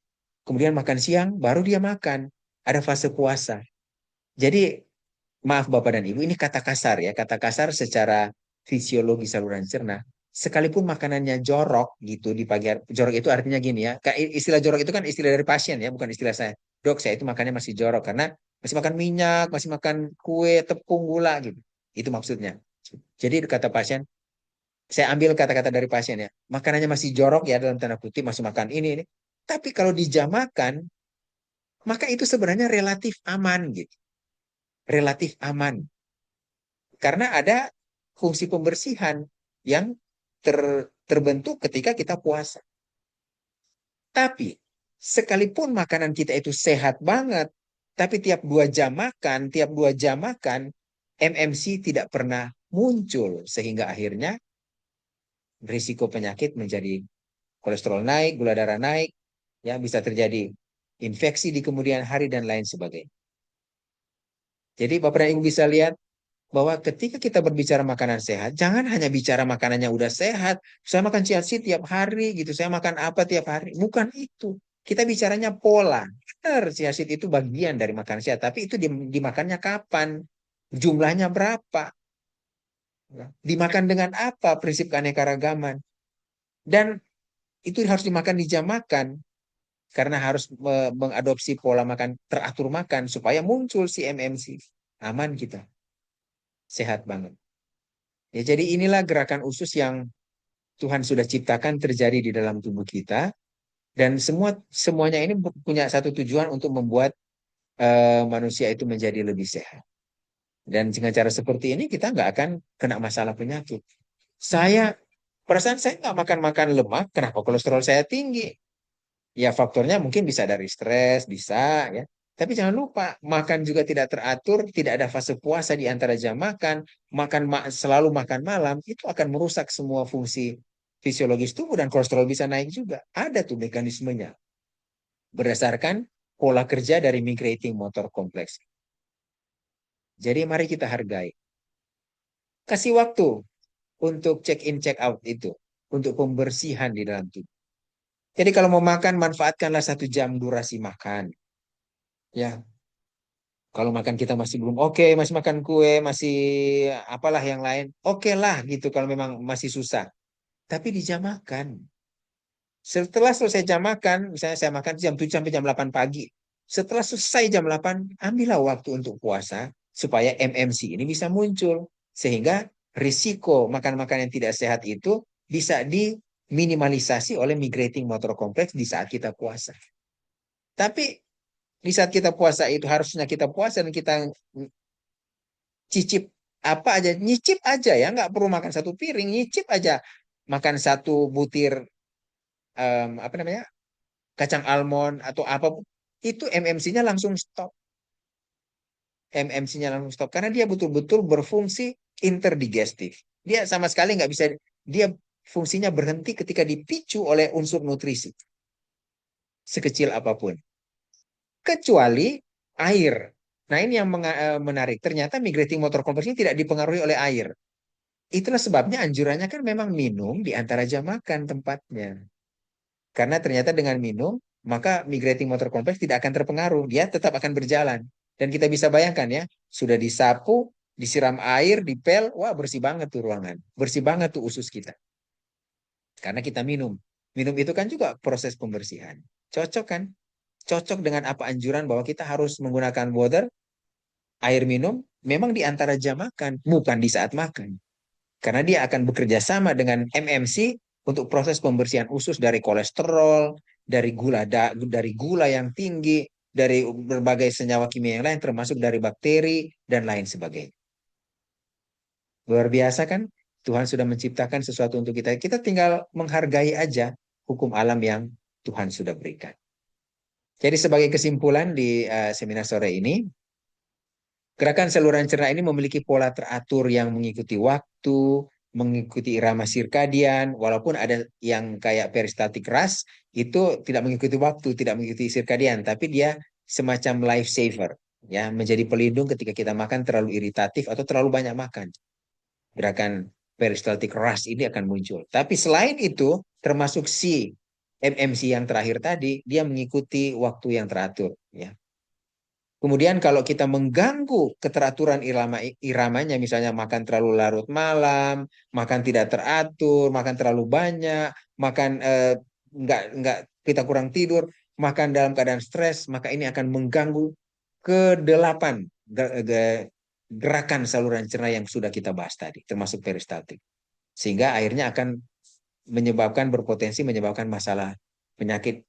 kemudian makan siang, baru dia makan. Ada fase puasa. Jadi maaf Bapak dan Ibu, ini kata kasar ya, kata kasar secara fisiologi saluran cerna. Sekalipun makanannya jorok gitu di pagi hari, jorok itu artinya gini ya, istilah jorok itu kan istilah dari pasien ya, bukan istilah saya. Dok, saya itu makannya masih jorok karena masih makan minyak, masih makan kue, tepung, gula gitu. Itu maksudnya. Jadi kata pasien, saya ambil kata-kata dari pasien ya, makanannya masih jorok ya dalam tanda kutip, masih makan ini. Tapi kalau di jam makan, maka itu sebenarnya relatif aman gitu. Relatif aman. Karena ada fungsi pembersihan yang terbentuk ketika kita puasa. Tapi sekalipun makanan kita itu sehat banget, tapi tiap 2 jam makan, MMC tidak pernah muncul sehingga akhirnya risiko penyakit menjadi kolesterol naik, gula darah naik, ya bisa terjadi infeksi di kemudian hari dan lain sebagainya. Jadi Bapak dan Ibu bisa lihat bahwa ketika kita berbicara makanan sehat, jangan hanya bicara makanan yang udah sehat. Saya makan CLC tiap hari gitu, saya makan apa tiap hari. Bukan itu. Kita bicaranya pola. Benar, CLC itu bagian dari makan sehat, tapi itu dimakannya kapan? Jumlahnya berapa? Dimakan dengan apa? Prinsip keanekaragaman. Dan itu harus dimakan di jam makan karena harus mengadopsi pola makan teratur makan supaya muncul si MMC. Aman kita, sehat banget. Ya, jadi inilah gerakan usus yang Tuhan sudah ciptakan terjadi di dalam tubuh kita dan semuanya ini punya satu tujuan untuk membuat manusia itu menjadi lebih sehat. Dan dengan cara seperti ini kita nggak akan kena masalah penyakit. Saya perasaan saya nggak makan-makan lemak, kenapa kolesterol saya tinggi? Ya faktornya mungkin bisa dari stres, bisa ya. Tapi jangan lupa, makan juga tidak teratur, tidak ada fase puasa di antara jam makan, selalu makan malam, itu akan merusak semua fungsi fisiologis tubuh dan kolesterol bisa naik juga. Ada tuh mekanismenya berdasarkan pola kerja dari migrating motor kompleks. Jadi mari kita hargai. Kasih waktu untuk check in, check out itu. Untuk pembersihan di dalam tubuh. Jadi kalau mau makan, manfaatkanlah 1 jam durasi makan. Ya, kalau makan kita masih belum oke, masih makan kue, masih apalah yang lain, oke lah gitu kalau memang masih susah. Tapi di jam makan. Setelah selesai jam makan, misalnya saya makan jam 7 sampai jam 8 pagi. Setelah selesai jam 8, ambillah waktu untuk puasa supaya MMC ini bisa muncul. Sehingga risiko makan-makan yang tidak sehat itu bisa diminimalisasi oleh migrating motor kompleks di saat kita puasa. Tapi di saat kita puasa itu harusnya kita puasa dan kita cicip apa aja, nyicip aja ya, nggak perlu makan satu piring, nyicip aja, makan satu butir apa namanya, kacang almond atau apa, itu MMC-nya langsung stop. MMC-nya langsung stop karena dia betul-betul berfungsi interdigestif. Dia sama sekali nggak bisa, dia fungsinya berhenti ketika dipicu oleh unsur nutrisi sekecil apapun, kecuali air. Nah ini yang menarik. Ternyata migrating motor complex ini tidak dipengaruhi oleh air. Itulah sebabnya anjurannya kan memang minum di antara jam makan tempatnya. Karena ternyata dengan minum, maka migrating motor kompleks tidak akan terpengaruh. Dia tetap akan berjalan. Dan kita bisa bayangkan ya, sudah disapu, disiram air, dipel, wah bersih banget tuh ruangan. Bersih banget tuh usus kita. Karena kita minum. Minum itu kan juga proses pembersihan. Cocok kan? Cocok dengan apa anjuran bahwa kita harus menggunakan water, air minum, memang di antara jam makan, bukan di saat makan. Karena dia akan bekerja sama dengan MMC untuk proses pembersihan usus dari kolesterol, dari gula yang tinggi, dari berbagai senyawa kimia yang lain, termasuk dari bakteri dan lain sebagainya. Luar biasa kan? Tuhan sudah menciptakan sesuatu untuk kita. Kita tinggal menghargai aja hukum alam yang Tuhan sudah berikan. Jadi sebagai kesimpulan di seminar sore ini, gerakan saluran cerna ini memiliki pola teratur yang mengikuti waktu, mengikuti irama sirkadian, walaupun ada yang kayak peristaltik ras, itu tidak mengikuti waktu, tidak mengikuti sirkadian, tapi dia semacam life saver, ya, menjadi pelindung ketika kita makan terlalu iritatif atau terlalu banyak makan. Gerakan peristaltik ras ini akan muncul. Tapi selain itu, termasuk si MMC yang terakhir tadi, dia mengikuti waktu yang teratur, ya. Kemudian kalau kita mengganggu keteraturan iramanya, misalnya makan terlalu larut malam, makan tidak teratur, makan terlalu banyak, makan nggak kita kurang tidur, makan dalam keadaan stres, maka ini akan mengganggu kedelapan gerakan saluran cerna yang sudah kita bahas tadi, termasuk peristaltik. Sehingga akhirnya akan berpotensi menyebabkan masalah penyakit.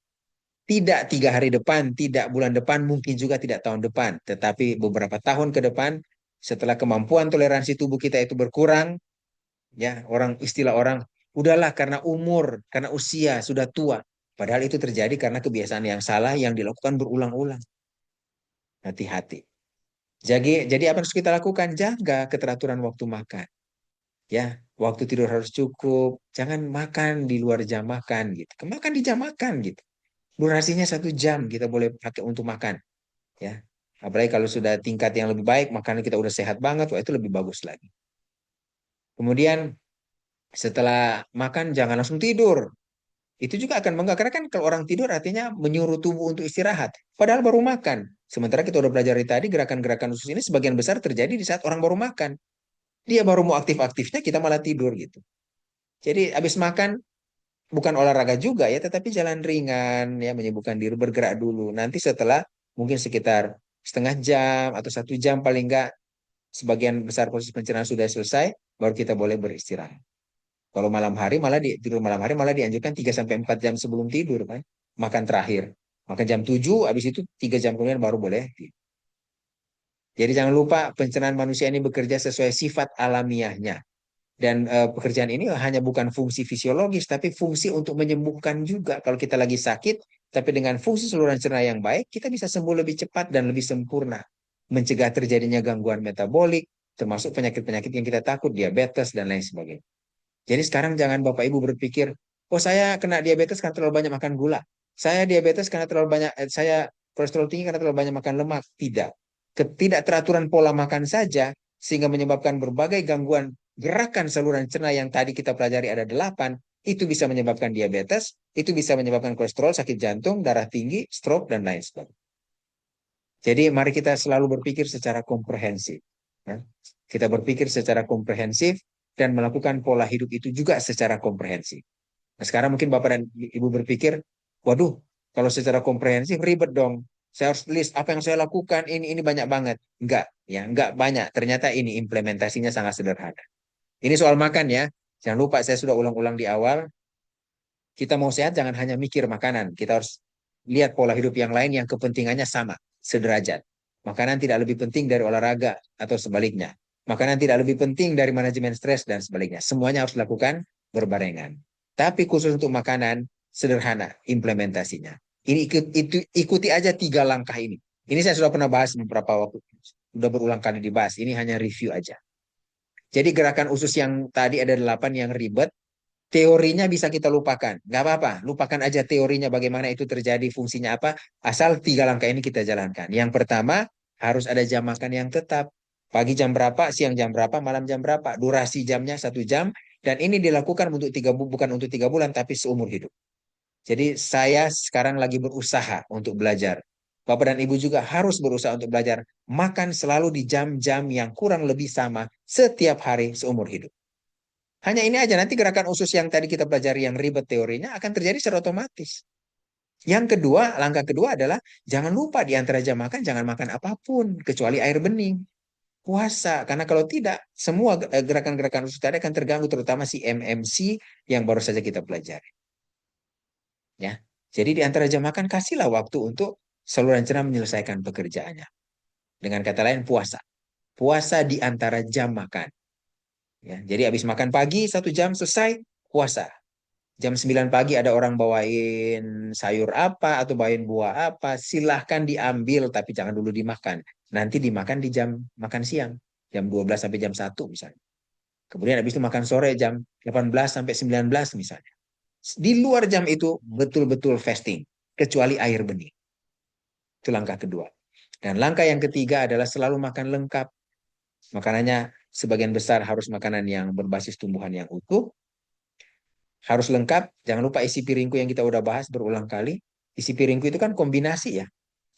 Tidak 3 hari depan, tidak bulan depan, mungkin juga tidak tahun depan. Tetapi beberapa tahun ke depan, setelah kemampuan toleransi tubuh kita itu berkurang, ya istilah orang, udahlah karena umur, karena usia sudah tua. Padahal itu terjadi karena kebiasaan yang salah yang dilakukan berulang-ulang. Hati-hati. Jadi apa yang harus kita lakukan? Jaga keteraturan waktu makan. Ya, waktu tidur harus cukup. Jangan makan di luar jam makan gitu. Makan di jam makan gitu. Durasinya 1 jam kita boleh pakai untuk makan, ya. Apalagi kalau sudah tingkat yang lebih baik, makanan kita udah sehat banget, wah itu lebih bagus lagi. Kemudian setelah makan jangan langsung tidur. Itu juga akan mengganggu karena kan kalau orang tidur artinya menyuruh tubuh untuk istirahat. Padahal baru makan. Sementara kita udah belajar tadi gerakan-gerakan khusus ini sebagian besar terjadi di saat orang baru makan. Dia baru mau aktif-aktifnya kita malah tidur gitu. Jadi habis makan bukan olahraga juga ya, tetapi jalan ringan ya, menyibukkan diri bergerak dulu. Nanti setelah mungkin sekitar setengah jam atau 1 jam paling enggak sebagian besar proses pencernaan sudah selesai, baru kita boleh beristirahat. Kalau tidur malam hari malah dianjurkan 3 sampai 4 jam sebelum tidur kan. Makan terakhir. Makan jam 7, habis itu 3 jam kemudian baru boleh tidur. Jadi jangan lupa pencernaan manusia ini bekerja sesuai sifat alamiahnya. Dan pekerjaan ini hanya bukan fungsi fisiologis, tapi fungsi untuk menyembuhkan juga. Kalau kita lagi sakit, tapi dengan fungsi saluran cerna yang baik, kita bisa sembuh lebih cepat dan lebih sempurna. Mencegah terjadinya gangguan metabolik, termasuk penyakit-penyakit yang kita takut, diabetes, dan lain sebagainya. Jadi sekarang jangan Bapak Ibu berpikir, oh saya kena diabetes karena terlalu banyak makan gula. Saya diabetes karena terlalu banyak, saya kolesterol tinggi karena terlalu banyak makan lemak. Tidak. Ketidakteraturan pola makan saja, sehingga menyebabkan berbagai gangguan gerakan saluran cerna yang tadi kita pelajari ada 8, itu bisa menyebabkan diabetes, itu bisa menyebabkan kolesterol, sakit jantung, darah tinggi, stroke, dan lain sebagainya. Jadi mari kita selalu berpikir secara komprehensif. Ya. Kita berpikir secara komprehensif dan melakukan pola hidup itu juga secara komprehensif. Nah, sekarang mungkin Bapak dan Ibu berpikir, waduh, kalau secara komprehensif ribet dong. Saya harus list apa yang saya lakukan, ini banyak banget. Enggak, ya, enggak banyak. Ternyata ini implementasinya sangat sederhana. Ini soal makan ya. Jangan lupa saya sudah ulang-ulang di awal, kita mau sehat jangan hanya mikir makanan. Kita harus lihat pola hidup yang lain yang kepentingannya sama, sederajat. Makanan tidak lebih penting dari olahraga atau sebaliknya. Makanan tidak lebih penting dari manajemen stres dan sebaliknya. Semuanya harus dilakukan berbarengan. Tapi khusus untuk makanan, sederhana implementasinya. Ikuti aja 3 langkah ini. Ini saya sudah pernah bahas beberapa waktu, sudah berulang kali dibahas. Ini hanya review aja. Jadi gerakan usus yang tadi ada 8 yang ribet, teorinya bisa kita lupakan. Nggak apa-apa, lupakan aja teorinya bagaimana itu terjadi, fungsinya apa. Asal 3 langkah ini kita jalankan. Yang pertama, harus ada jam makan yang tetap. Pagi jam berapa, siang jam berapa, malam jam berapa. Durasi jamnya 1 jam. Dan ini dilakukan untuk bukan untuk 3 bulan, tapi seumur hidup. Jadi saya sekarang lagi berusaha untuk belajar. Bapak dan Ibu juga harus berusaha untuk belajar. Makan selalu di jam-jam yang kurang lebih sama setiap hari seumur hidup. Hanya ini aja, nanti gerakan usus yang tadi kita pelajari yang ribet teorinya akan terjadi secara otomatis. Yang kedua, langkah kedua adalah jangan lupa di antara jam makan jangan makan apapun kecuali air bening. Puasa, karena kalau tidak semua gerakan-gerakan usus tadi akan terganggu terutama si MMC yang baru saja kita pelajari. Ya. Jadi di antara jam makan kasihlah waktu untuk saluran cerna menyelesaikan pekerjaannya. Dengan kata lain puasa. Puasa di antara jam makan. Ya, jadi habis makan pagi 1 jam selesai puasa. Jam 9 pagi ada orang bawain sayur apa atau bawain buah apa, silahkan diambil tapi jangan dulu dimakan. Nanti dimakan di jam makan siang, jam 12 sampai jam 1 misalnya. Kemudian habis itu makan sore jam 18 sampai 19 misalnya. Di luar jam itu betul-betul fasting, kecuali air bening. Itu langkah kedua. Dan langkah yang ketiga adalah selalu makan lengkap. Makanannya sebagian besar harus makanan yang berbasis tumbuhan yang utuh, harus lengkap. Jangan lupa isi piringku yang kita udah bahas berulang kali. Isi piringku itu kan kombinasi ya.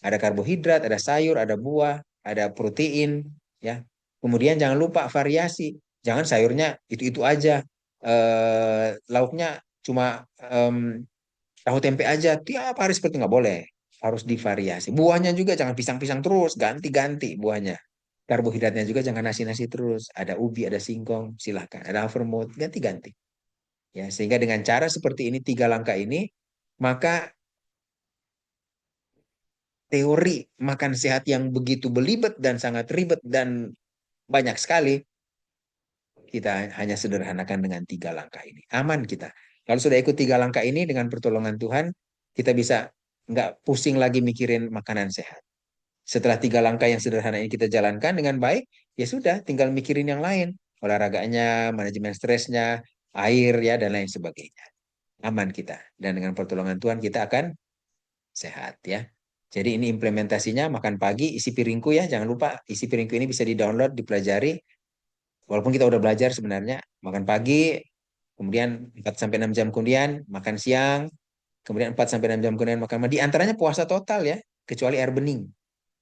Ada karbohidrat, ada sayur, ada buah, ada protein, ya. Kemudian jangan lupa variasi. Jangan sayurnya itu-itu aja. Lauknya cuma tahu tempe aja tiap hari seperti nggak boleh. Harus divariasi. Buahnya juga jangan pisang-pisang terus, ganti-ganti buahnya. Karbohidratnya juga jangan nasi-nasi terus. Ada ubi, ada singkong, silahkan. Ada havermut, ganti-ganti. Ya, sehingga dengan cara seperti ini 3 langkah ini, maka teori makan sehat yang begitu belibet dan sangat ribet dan banyak sekali, kita hanya sederhanakan dengan 3 langkah ini. Aman kita. Kalau sudah ikut 3 langkah ini dengan pertolongan Tuhan, kita bisa nggak pusing lagi mikirin makanan sehat. Setelah 3 langkah yang sederhana ini kita jalankan dengan baik, ya sudah, tinggal mikirin yang lain. Olahraganya, manajemen stresnya, air ya, dan lain sebagainya. Aman kita. Dan dengan pertolongan Tuhan kita akan sehat ya. Jadi ini implementasinya makan pagi isi piringku ya. Jangan lupa isi piringku ini bisa di-download, dipelajari. Walaupun kita udah belajar sebenarnya makan pagi, kemudian 4 sampai 6 jam kemudian makan siang, kemudian 4 sampai 6 jam kemudian makan malam. Di antaranya puasa total ya, kecuali air bening.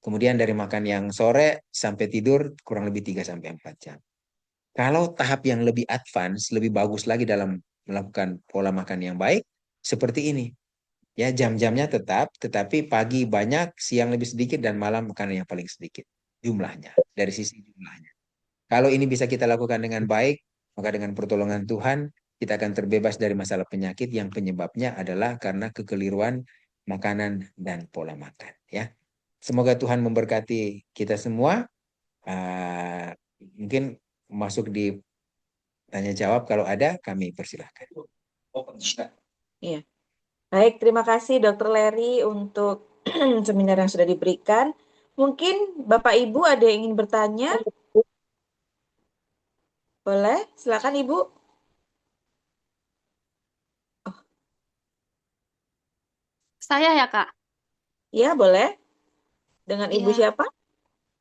Kemudian dari makan yang sore sampai tidur kurang lebih 3 sampai 4 jam. Kalau tahap yang lebih advance, lebih bagus lagi dalam melakukan pola makan yang baik, seperti ini. Ya, jam-jamnya tetap, tetapi pagi banyak, siang lebih sedikit, dan malam makanan yang paling sedikit. Jumlahnya, dari sisi jumlahnya. Kalau ini bisa kita lakukan dengan baik, maka dengan pertolongan Tuhan, kita akan terbebas dari masalah penyakit yang penyebabnya adalah karena kekeliruan makanan dan pola makan. Ya, semoga Tuhan memberkati kita semua. Mungkin masuk di tanya jawab, kalau ada kami persilahkan. Iya. Baik, terima kasih Dokter Leri untuk seminar yang sudah diberikan. Mungkin Bapak Ibu ada yang ingin bertanya? Boleh, silakan Ibu. Oh, Saya ya, Kak. iya boleh. Dengan Ibu Iya, siapa?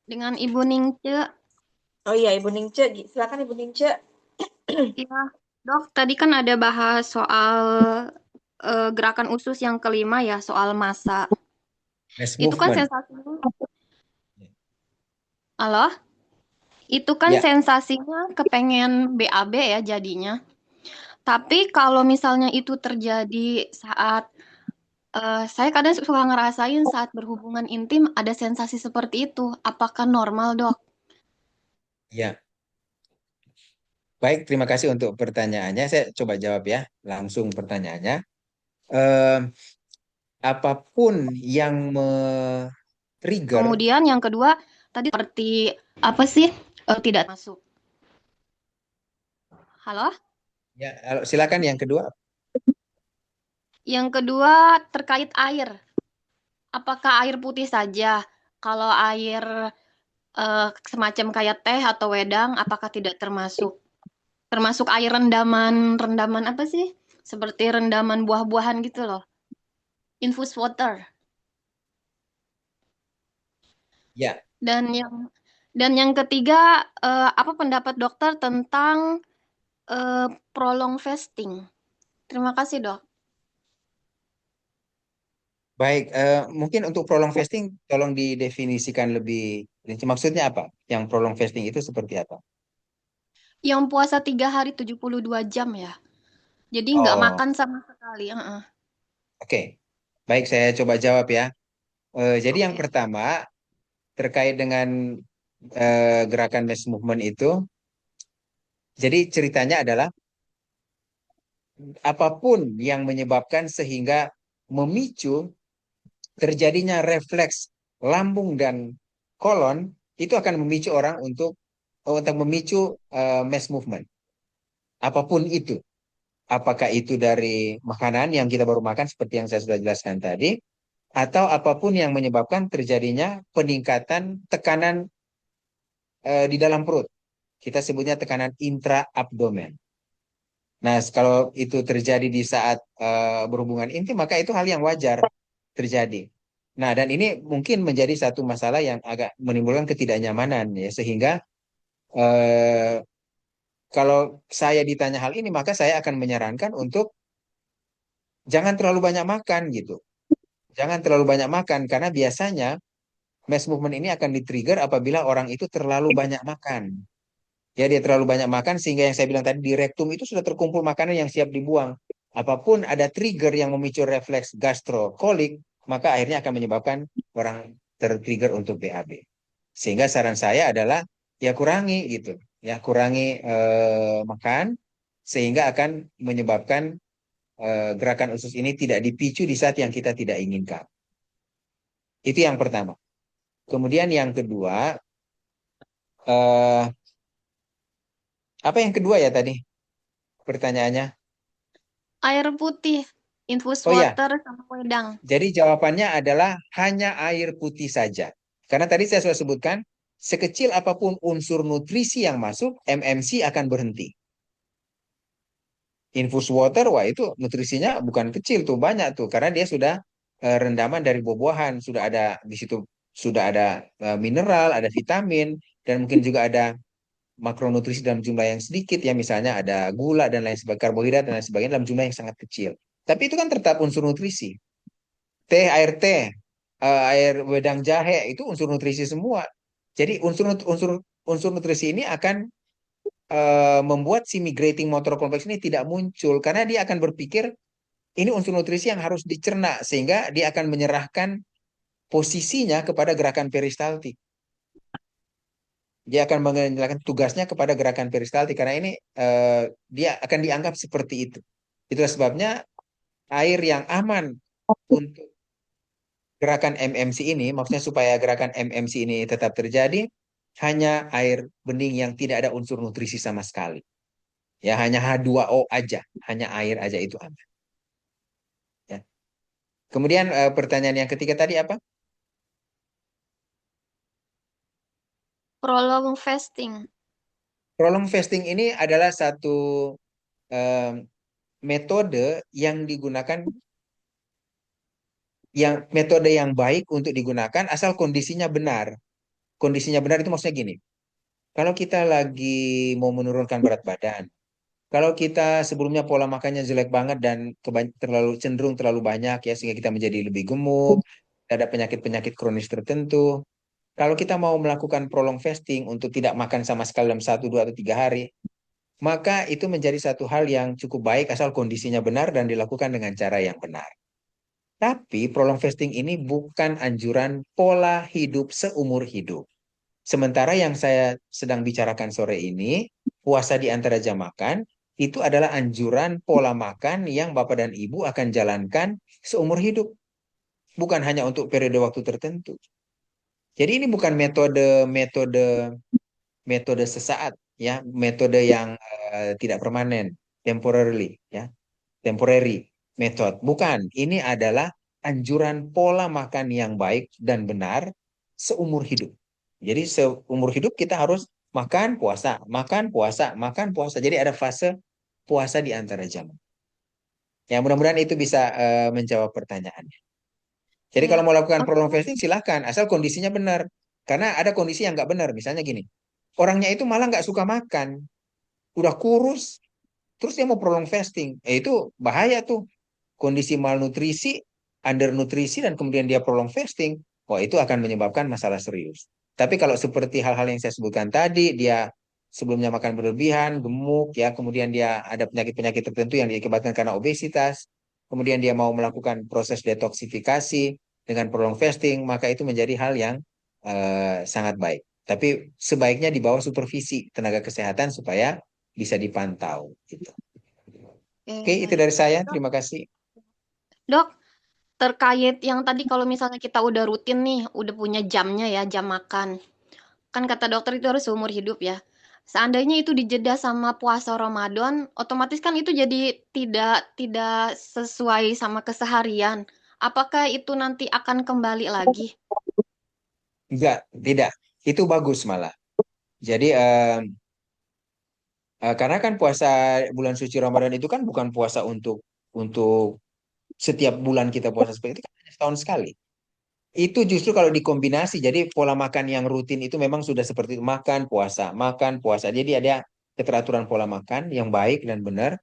dengan Ibu Ningce. Oh iya, Ibu Ningce. Silakan Ibu Ningce. Iya, Dok, tadi kan ada bahas soal gerakan usus yang kelima ya, soal masa. Mass Itu kan movement. sensasinya, halo? Itu kan Ya, sensasinya kepengen BAB ya jadinya. Tapi kalau misalnya itu terjadi saat saya kadang suka ngerasain saat berhubungan intim ada sensasi seperti itu. Apakah normal, Dok? ya. Baik, terima kasih untuk pertanyaannya. Saya coba jawab ya, langsung pertanyaannya. Eh, Apapun yang trigger. Kemudian yang kedua tadi seperti apa sih? tidak masuk. Halo? Ya, silakan yang kedua. Yang kedua terkait air. Apakah air putih saja? Kalau air semacam kayak teh atau wedang, apakah tidak termasuk? Termasuk air rendaman apa sih? Seperti rendaman buah-buahan gitu loh. Infused water. Ya, Dan yang ketiga, apa pendapat dokter tentang prolong fasting? Terima kasih, Dok. baik. Mungkin untuk prolong fasting, tolong didefinisikan lebih rinci. Maksudnya apa? Yang prolong fasting itu seperti apa? Yang puasa 3 hari 72 jam ya. Jadi nggak Oh, makan sama sekali. oke. Baik, saya coba jawab ya. Jadi yang Oke. pertama, terkait dengan gerakan mass movement itu, jadi ceritanya adalah apapun yang menyebabkan sehingga memicu terjadinya refleks lambung dan kolon, itu akan memicu orang untuk memicu mass movement. Apapun itu. Apakah itu dari makanan yang kita baru makan seperti yang saya sudah jelaskan tadi, atau apapun yang menyebabkan terjadinya peningkatan tekanan di dalam perut. Kita sebutnya tekanan intra-abdomen. Nah, kalau itu terjadi di saat berhubungan intim, maka itu hal yang wajar terjadi. Nah, dan ini mungkin menjadi satu masalah yang agak menimbulkan ketidaknyamanan ya, sehingga eh, kalau saya ditanya hal ini, maka saya akan menyarankan untuk jangan terlalu banyak makan gitu. Jangan terlalu banyak makan karena biasanya mass movement ini akan di-trigger apabila orang itu terlalu banyak makan. Ya, dia terlalu banyak makan sehingga yang saya bilang tadi di rektum itu sudah terkumpul makanan yang siap dibuang. Apapun ada trigger yang memicu refleks gastrokolik, maka akhirnya akan menyebabkan orang tertrigger untuk BAB. Sehingga saran saya adalah ya kurangi gitu. Ya kurangi makan sehingga akan menyebabkan gerakan usus ini tidak dipicu di saat yang kita tidak inginkan. Itu yang pertama. Kemudian yang kedua, eh, apa yang kedua ya tadi pertanyaannya? Air putih, infused Oh ya, water sama wedang. jadi jawabannya adalah hanya air putih saja. Karena tadi saya sudah sebutkan, sekecil apapun unsur nutrisi yang masuk, MMC akan berhenti. Infus water, wah itu nutrisinya bukan kecil tuh, banyak tuh. Karena dia sudah rendaman dari buah-buahan, sudah ada di situ sudah ada mineral, ada vitamin, dan mungkin juga ada makronutrisi dalam jumlah yang sedikit ya, misalnya ada gula dan lain sebagainya, karbohidrat dan lain sebagainya dalam jumlah yang sangat kecil. Tapi itu kan tetap unsur nutrisi. Teh, air wedang jahe itu unsur nutrisi semua. Jadi unsur nutrisi ini akan membuat si migrating motor kompleks ini tidak muncul karena dia akan berpikir ini unsur nutrisi yang harus dicerna sehingga dia akan menyerahkan posisinya kepada gerakan peristaltik. Dia akan menjalankan tugasnya kepada gerakan peristaltik karena ini dia akan dianggap seperti itu. Itulah sebabnya air yang aman untuk gerakan MMC ini, maksudnya supaya gerakan MMC ini tetap terjadi, hanya air bening yang tidak ada unsur nutrisi sama sekali. Ya, hanya H2O aja, hanya air aja itu aman. Ya. Kemudian pertanyaan yang ketiga tadi apa? Prolong fasting. Prolong fasting ini adalah satu eh, metode yang digunakan, yang metode yang baik untuk digunakan asal kondisinya benar. Kondisinya benar itu maksudnya gini. Kalau kita lagi mau menurunkan berat badan, kalau kita sebelumnya pola makannya jelek banget dan terlalu cenderung terlalu banyak ya sehingga kita menjadi lebih gemuk, ada penyakit-penyakit kronis tertentu. Kalau kita mau melakukan prolong fasting untuk tidak makan sama sekali dalam 1, 2, atau 3 hari, maka itu menjadi satu hal yang cukup baik asal kondisinya benar dan dilakukan dengan cara yang benar. Tapi prolong fasting ini bukan anjuran pola hidup seumur hidup. Sementara yang saya sedang bicarakan sore ini, puasa di antara jam makan, itu adalah anjuran pola makan yang Bapak dan Ibu akan jalankan seumur hidup. Bukan hanya untuk periode waktu tertentu. Jadi ini bukan metode-metode metode sesaat, ya, metode yang tidak permanen, temporarily, ya, temporary method. Bukan, ini adalah anjuran pola makan yang baik dan benar seumur hidup. Jadi seumur hidup kita harus makan puasa, makan puasa, makan puasa. Jadi ada fase puasa di antara jam. Ya, mudah-mudahan itu bisa menjawab pertanyaannya. Jadi kalau Ya. mau lakukan prolong fasting silahkan, asal kondisinya benar. Karena ada kondisi yang nggak benar. Misalnya gini, orangnya itu malah nggak suka makan, udah kurus, terus dia mau prolong fasting. Itu bahaya tuh. Kondisi malnutrisi, undernutrisi, dan kemudian dia prolong fasting. Wah, itu akan menyebabkan masalah serius. Tapi kalau seperti hal-hal yang saya sebutkan tadi, dia sebelumnya makan berlebihan, gemuk, ya, kemudian dia ada penyakit-penyakit tertentu yang diakibatkan karena obesitas, kemudian dia mau melakukan proses detoksifikasi dengan prolong fasting, maka itu menjadi hal yang sangat baik. Tapi sebaiknya di bawah supervisi tenaga kesehatan supaya bisa dipantau. Gitu. Oke, Oke, itu baik. dari saya. Terima kasih. Dok, terkait yang tadi kalau misalnya kita udah rutin nih, udah punya jamnya ya, jam makan. Kan kata dokter itu harus seumur hidup ya. Seandainya itu dijeda sama puasa Ramadan, otomatis kan itu jadi tidak sesuai sama keseharian. Apakah itu nanti akan kembali lagi? Enggak, tidak. Itu bagus malah. Jadi karena kan puasa bulan suci Ramadan itu kan bukan puasa untuk setiap bulan kita puasa seperti itu kan hanya setahun sekali. Itu justru kalau dikombinasi, jadi pola makan yang rutin itu memang sudah seperti itu, makan puasa, makan puasa. Jadi ada keteraturan pola makan yang baik dan benar.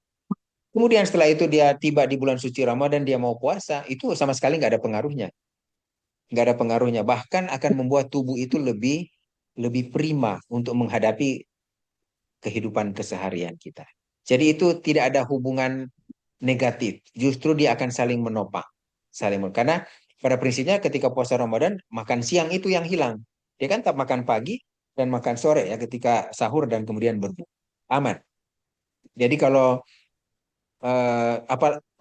Kemudian setelah itu dia tiba di bulan suci Ramadan dia mau puasa, itu sama sekali nggak ada pengaruhnya. Nggak ada pengaruhnya. Bahkan akan membuat tubuh itu lebih lebih prima untuk menghadapi kehidupan keseharian kita. Jadi itu tidak ada hubungan negatif, justru dia akan saling menopang, karena pada prinsipnya ketika puasa Ramadan makan siang itu yang hilang, dia kan tak makan pagi dan makan sore ya ketika sahur dan kemudian berbuka, aman. Jadi kalau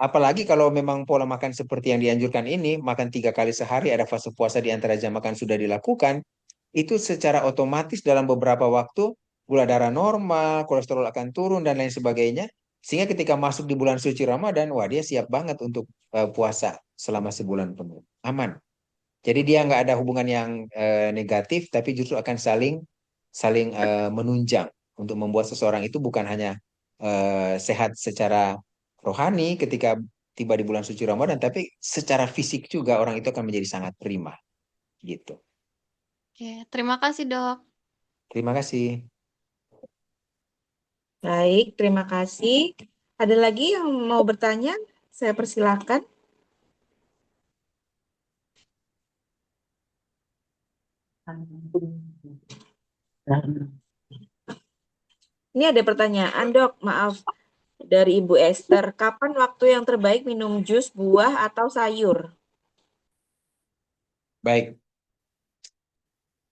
apalagi kalau memang pola makan seperti yang dianjurkan ini, makan 3 kali sehari, ada fase puasa di antara jam makan sudah dilakukan, itu secara otomatis dalam beberapa waktu gula darah normal, kolesterol akan turun dan lain sebagainya. Sehingga ketika masuk di bulan suci Ramadan, wah dia siap banget untuk puasa selama sebulan penuh. Aman. Jadi dia nggak ada hubungan yang negatif, tapi justru akan saling saling menunjang untuk membuat seseorang itu bukan hanya sehat secara rohani ketika tiba di bulan suci Ramadan, tapi secara fisik juga orang itu akan menjadi sangat prima. Gitu. Oke, terima kasih dok. Terima kasih. Baik, terima kasih. Ada lagi yang mau bertanya? Saya persilahkan. Ini ada pertanyaan, Dok. Maaf, dari Ibu Esther. Kapan waktu yang terbaik minum jus, buah, atau sayur? Baik,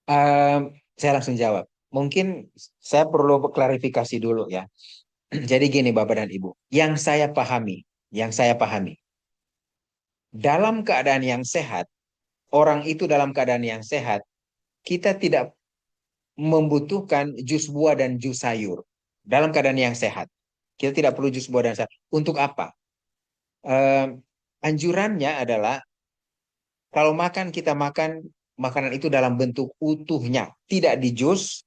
Ehm, saya langsung jawab. Mungkin saya perlu klarifikasi dulu ya. Jadi gini Bapak dan Ibu, yang saya pahami, dalam keadaan yang sehat, orang itu dalam keadaan yang sehat, kita tidak membutuhkan jus buah dan jus sayur dalam keadaan yang sehat. Kita tidak perlu jus buah dan sayur. Untuk apa? Anjurannya adalah kalau makan kita makan makanan itu dalam bentuk utuhnya, tidak di jus,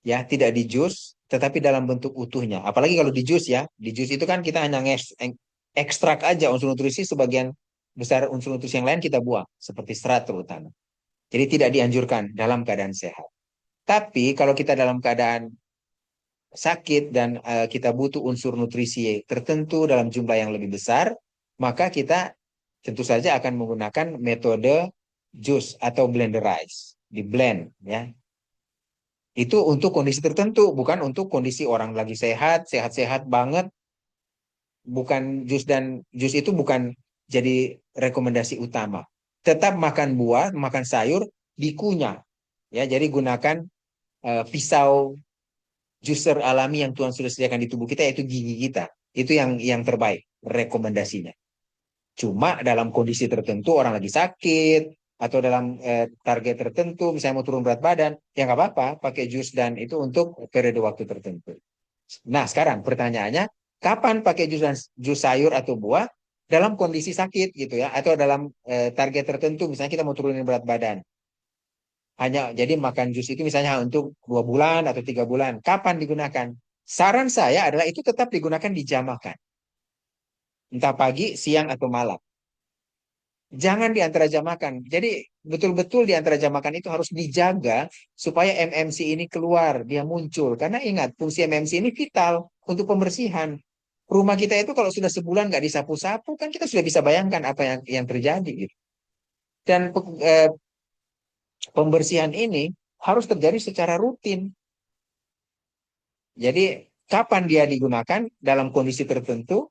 ya, tidak di jus, tetapi dalam bentuk utuhnya. Apalagi kalau di jus ya, di jus itu kan kita hanya ekstrak aja unsur nutrisi, sebagian besar unsur nutrisi yang lain kita buang, seperti serat terutama. Jadi tidak dianjurkan dalam keadaan sehat. Tapi kalau kita dalam keadaan sakit dan kita butuh unsur nutrisi tertentu dalam jumlah yang lebih besar, maka kita tentu saja akan menggunakan metode jus atau blenderize, di blend ya. Itu untuk kondisi tertentu, bukan untuk kondisi orang lagi sehat, sehat-sehat banget, bukan jus itu bukan jadi rekomendasi utama. Tetap makan buah, makan sayur dikunyah ya. Jadi gunakan pisau juicer alami yang Tuhan sudah sediakan di tubuh kita, yaitu gigi kita. Itu yang terbaik rekomendasinya. Cuma dalam kondisi tertentu orang lagi sakit, atau dalam target tertentu, misalnya mau turun berat badan, ya nggak apa-apa pakai jus dan itu untuk periode waktu tertentu. Nah, sekarang pertanyaannya, kapan pakai jus sayur atau buah dalam kondisi sakit gitu ya, atau dalam target tertentu, misalnya kita mau turunin berat badan. Hanya jadi makan jus itu misalnya untuk 2 bulan atau 3 bulan. Kapan digunakan? Saran saya adalah itu tetap digunakan di jam makan, entah pagi, siang atau malam. Jangan di antara jam makan. Jadi betul-betul di antara jam makan itu harus dijaga supaya MMC ini keluar, dia muncul. Karena ingat, fungsi MMC ini vital untuk pembersihan. Rumah kita itu kalau sudah sebulan nggak disapu-sapu, kan kita sudah bisa bayangkan apa yang terjadi gitu. Dan pembersihan ini harus terjadi secara rutin. Jadi kapan dia digunakan dalam kondisi tertentu,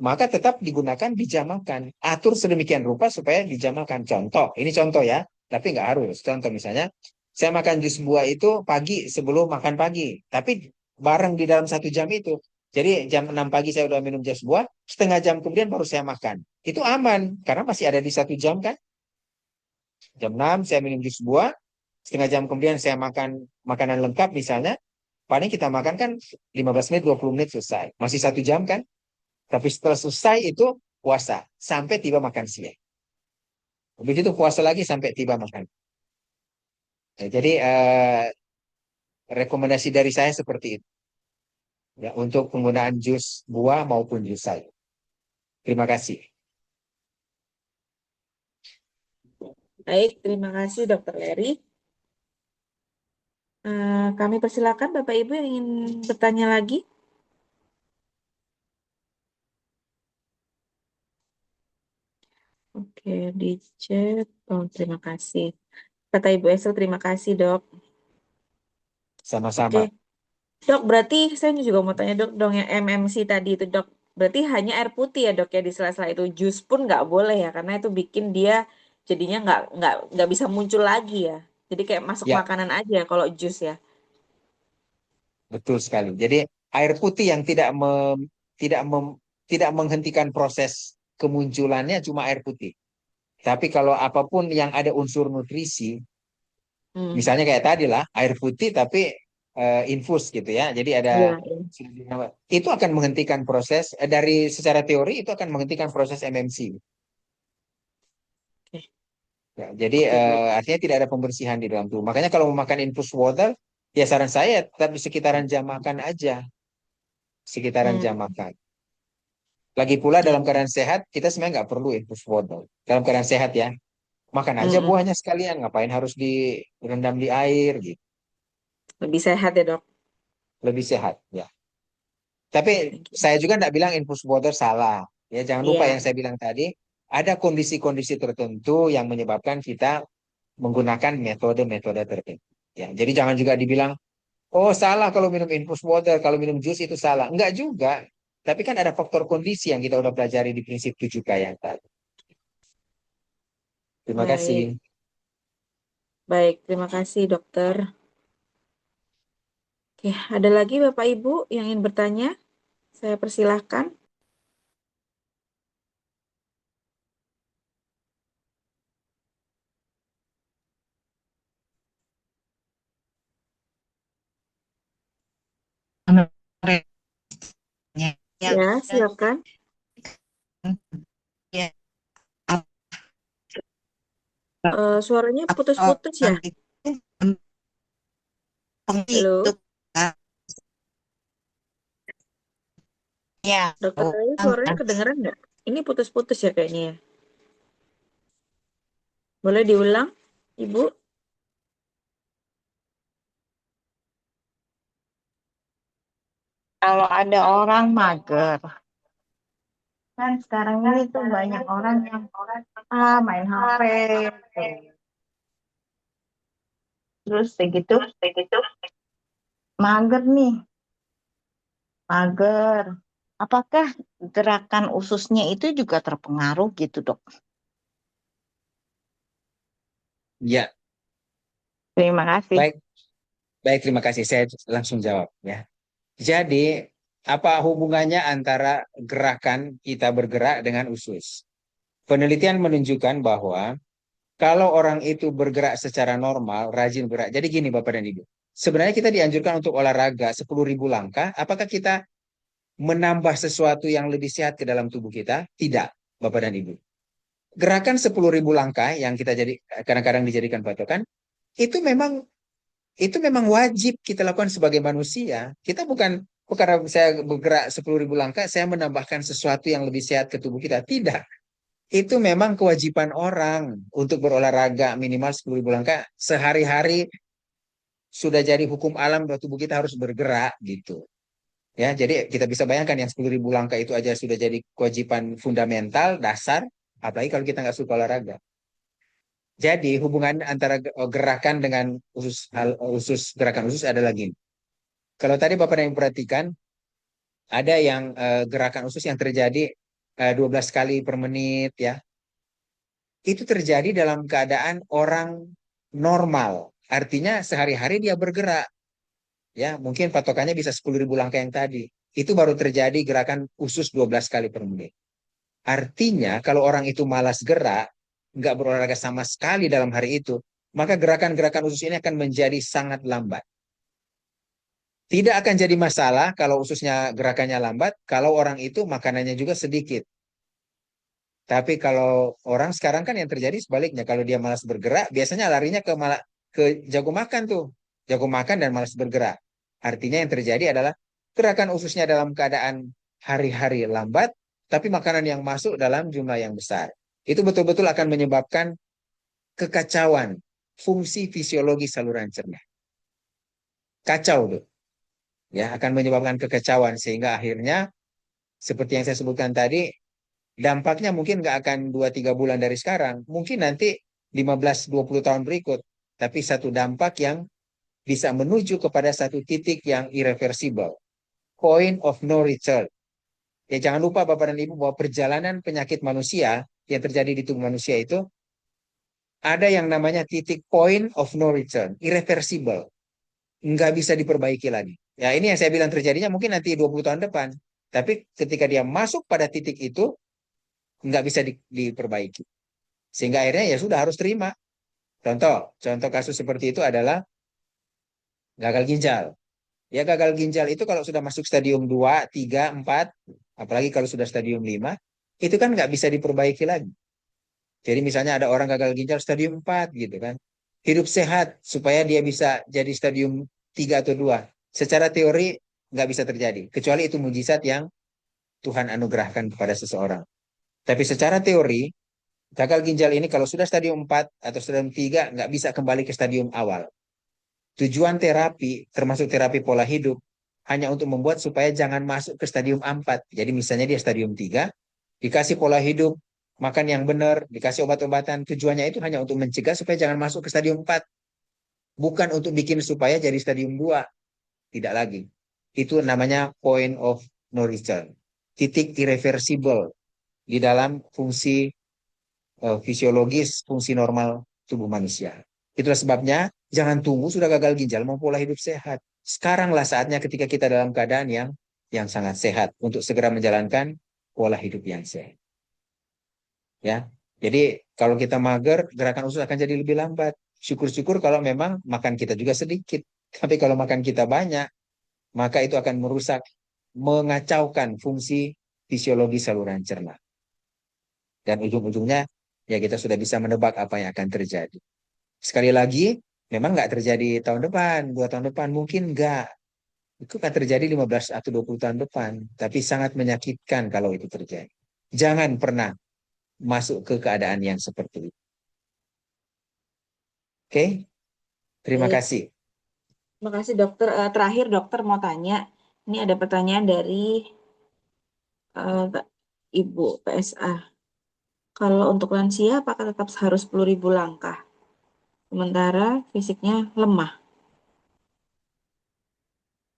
maka tetap digunakan di jam makan. Atur sedemikian rupa supaya di jam makan. Contoh, ini contoh ya, tapi nggak harus. Contoh misalnya, saya makan jus buah itu pagi sebelum makan pagi, tapi bareng di dalam 1 jam itu. Jadi jam 6 pagi saya udah minum jus buah, setengah jam kemudian baru saya makan. Itu aman, karena masih ada di 1 jam kan. Jam 6 saya minum jus buah, setengah jam kemudian saya makan makanan lengkap misalnya, paling kita makan kan 15 menit, 20 menit selesai. Masih 1 jam kan? Tapi setelah selesai itu puasa sampai tiba makan siang. Habis itu puasa lagi sampai tiba makan. Ya, jadi rekomendasi dari saya seperti itu. Ya, untuk penggunaan jus buah maupun jus sayur. Terima kasih. Baik, terima kasih Dokter Leri. Kami persilakan Bapak Ibu yang ingin bertanya lagi. Oke, di chat. Oh, terima kasih. Kata Ibu Esther, terima kasih, Dok. Sama-sama. Oke, Dok, berarti saya juga mau tanya, Dok, yang MMC tadi itu, Dok. Berarti hanya air putih ya, Dok, ya di sela-sela itu. Jus pun nggak boleh ya, karena itu bikin dia jadinya nggak bisa muncul lagi ya. Jadi kayak masuk Ya, makanan aja kalau jus ya. betul sekali. Jadi air putih yang tidak tidak menghentikan proses kemunculannya cuma air putih. Tapi kalau apapun yang ada unsur nutrisi, Hmm. misalnya kayak tadi lah, air putih tapi infus gitu ya. Jadi ada Iya, iya. itu akan menghentikan proses dari secara teori itu akan menghentikan proses MMC. Oke, Ya, jadi oke, baik. artinya tidak ada pembersihan di dalam tubuh. Makanya kalau mau makan infus water, ya saran saya tetap di sekitaran jam makan aja, sekitaran Hmm. jam makan. Lagi pula Ya. dalam keadaan sehat, kita sebenarnya nggak perlu infus water. Dalam keadaan sehat ya, makan aja Hmm, hmm. buahnya sekalian, ngapain harus direndam di air gitu. Lebih sehat ya, Dok. Lebih sehat ya. Tapi Thank you. saya juga nggak bilang infus water salah. Ya, jangan lupa Iya. yang saya bilang tadi, ada kondisi-kondisi tertentu yang menyebabkan kita menggunakan metode-metode tertentu. Ya, jadi jangan juga dibilang, oh salah kalau minum infus water, kalau minum jus itu salah. Enggak juga. Tapi kan ada faktor kondisi yang kita udah pelajari di prinsip 7K yang tadi. Terima Baik. kasih. Baik, terima kasih, Dokter. Oke, ada lagi Bapak Ibu yang ingin bertanya? Saya persilahkan. Ya, silakan. Suaranya putus-putus ya? Halo, Dokter Leli, suaranya kedengeran nggak? Ini putus-putus ya kayaknya ya. Boleh diulang, Ibu? Kalau ada orang mager, kan sekarang ini tuh banyak orang yang main HP, gitu. Terus begitu mager nih, mager. Apakah gerakan ususnya itu juga terpengaruh gitu, Dok? Ya, Terima kasih. baik, baik, terima kasih. Saya langsung jawab ya. Jadi, apa hubungannya antara gerakan kita bergerak dengan usus? Penelitian menunjukkan bahwa Kalau orang itu bergerak secara normal, rajin bergerak. Jadi gini Bapak dan Ibu. Sebenarnya kita dianjurkan untuk olahraga 10.000 langkah. Apakah kita menambah sesuatu yang lebih sehat ke dalam tubuh kita? Tidak, Bapak dan Ibu. Gerakan 10.000 langkah yang kita jadi kadang-kadang dijadikan patokan, itu memang itu memang wajib kita lakukan sebagai manusia. Kita bukan karena saya bergerak 10.000 langkah, saya menambahkan sesuatu yang lebih sehat ke tubuh kita. Tidak. Itu memang kewajiban orang untuk berolahraga minimal 10.000 langkah sehari-hari, sudah jadi hukum alam bahwa tubuh kita harus bergerak gitu. Ya, jadi kita bisa bayangkan yang 10.000 langkah itu aja sudah jadi kewajiban fundamental dasar, apalagi kalau kita nggak suka olahraga. Jadi hubungan antara gerakan dengan gerakan usus adalah gini. Kalau tadi Bapak yang perhatikan, ada yang gerakan usus yang terjadi 12 kali per menit ya. Itu terjadi dalam keadaan orang normal. Artinya sehari-hari dia bergerak. Ya, mungkin patokannya bisa 10.000 langkah yang tadi. Itu baru terjadi gerakan usus 12 kali per menit. Artinya kalau orang itu malas gerak, nggak berolahraga sama sekali dalam hari itu, maka gerakan-gerakan usus ini akan menjadi sangat lambat. Tidak akan jadi masalah kalau ususnya gerakannya lambat, kalau orang itu makanannya juga sedikit. Tapi kalau orang sekarang kan yang terjadi sebaliknya, kalau dia malas bergerak, biasanya larinya ke jago makan tuh. Jago makan dan malas bergerak. Artinya yang terjadi adalah gerakan ususnya dalam keadaan hari-hari lambat, tapi makanan yang masuk dalam jumlah yang besar. Itu betul-betul akan menyebabkan kekacauan fungsi fisiologi saluran cerna. Kacau tuh. Ya, akan menyebabkan kekacauan sehingga akhirnya seperti yang saya sebutkan tadi, dampaknya mungkin nggak akan 2-3 bulan dari sekarang. Mungkin nanti 15-20 tahun berikut. Tapi satu dampak yang bisa menuju kepada satu titik yang irreversible. Point of no return. Ya jangan lupa Bapak dan Ibu bahwa perjalanan penyakit manusia yang terjadi di tubuh manusia itu ada yang namanya titik point of no return. Irreversible. Nggak bisa diperbaiki lagi. Ya ini yang saya bilang terjadinya mungkin nanti 20 tahun depan. Tapi ketika dia masuk pada titik itu, nggak bisa diperbaiki. Sehingga akhirnya ya sudah harus terima. Contoh kasus seperti itu adalah gagal ginjal. Ya gagal ginjal itu kalau sudah masuk stadium 2, 3, 4, apalagi kalau sudah stadium 5, itu kan nggak bisa diperbaiki lagi. Jadi misalnya ada orang gagal ginjal stadium 4 gitu kan. Hidup sehat supaya dia bisa jadi stadium 3 atau 2. Secara teori nggak bisa terjadi. Kecuali itu mujizat yang Tuhan anugerahkan kepada seseorang. Tapi secara teori, gagal ginjal ini kalau sudah stadium 4 atau stadium 3 nggak bisa kembali ke stadium awal. Tujuan terapi, termasuk terapi pola hidup, hanya untuk membuat supaya jangan masuk ke stadium 4. Jadi misalnya dia stadium 3, dikasih pola hidup, makan yang benar, dikasih obat-obatan. Tujuannya itu hanya untuk mencegah supaya jangan masuk ke stadium 4. Bukan untuk bikin supaya jadi stadium 2. Tidak lagi. Itu namanya point of no return. Titik irreversible di dalam fungsi fisiologis, fungsi normal tubuh manusia. Itulah sebabnya jangan tunggu sudah gagal ginjal mau pola hidup sehat. Sekaranglah saatnya ketika kita dalam keadaan yang sangat sehat untuk segera menjalankan pola hidup yang sehat. Ya. Jadi kalau kita mager, gerakan usus akan jadi lebih lambat. Syukur-syukur kalau memang makan kita juga sedikit. Tapi kalau makan kita banyak, maka itu akan merusak, mengacaukan fungsi fisiologi saluran cerna. Dan ujung-ujungnya ya kita sudah bisa menebak apa yang akan terjadi. Sekali lagi, memang nggak terjadi tahun depan, 2 tahun depan, mungkin nggak. Itu akan terjadi 15 atau 20 tahun depan. Tapi sangat menyakitkan kalau itu terjadi. Jangan pernah masuk ke keadaan yang seperti itu. Oke? Terima Baik, kasih. terima kasih dokter. Terakhir dokter mau tanya, ini ada pertanyaan dari Ibu PSA. Kalau untuk lansia apakah tetap harus 10.000 langkah? Sementara fisiknya lemah.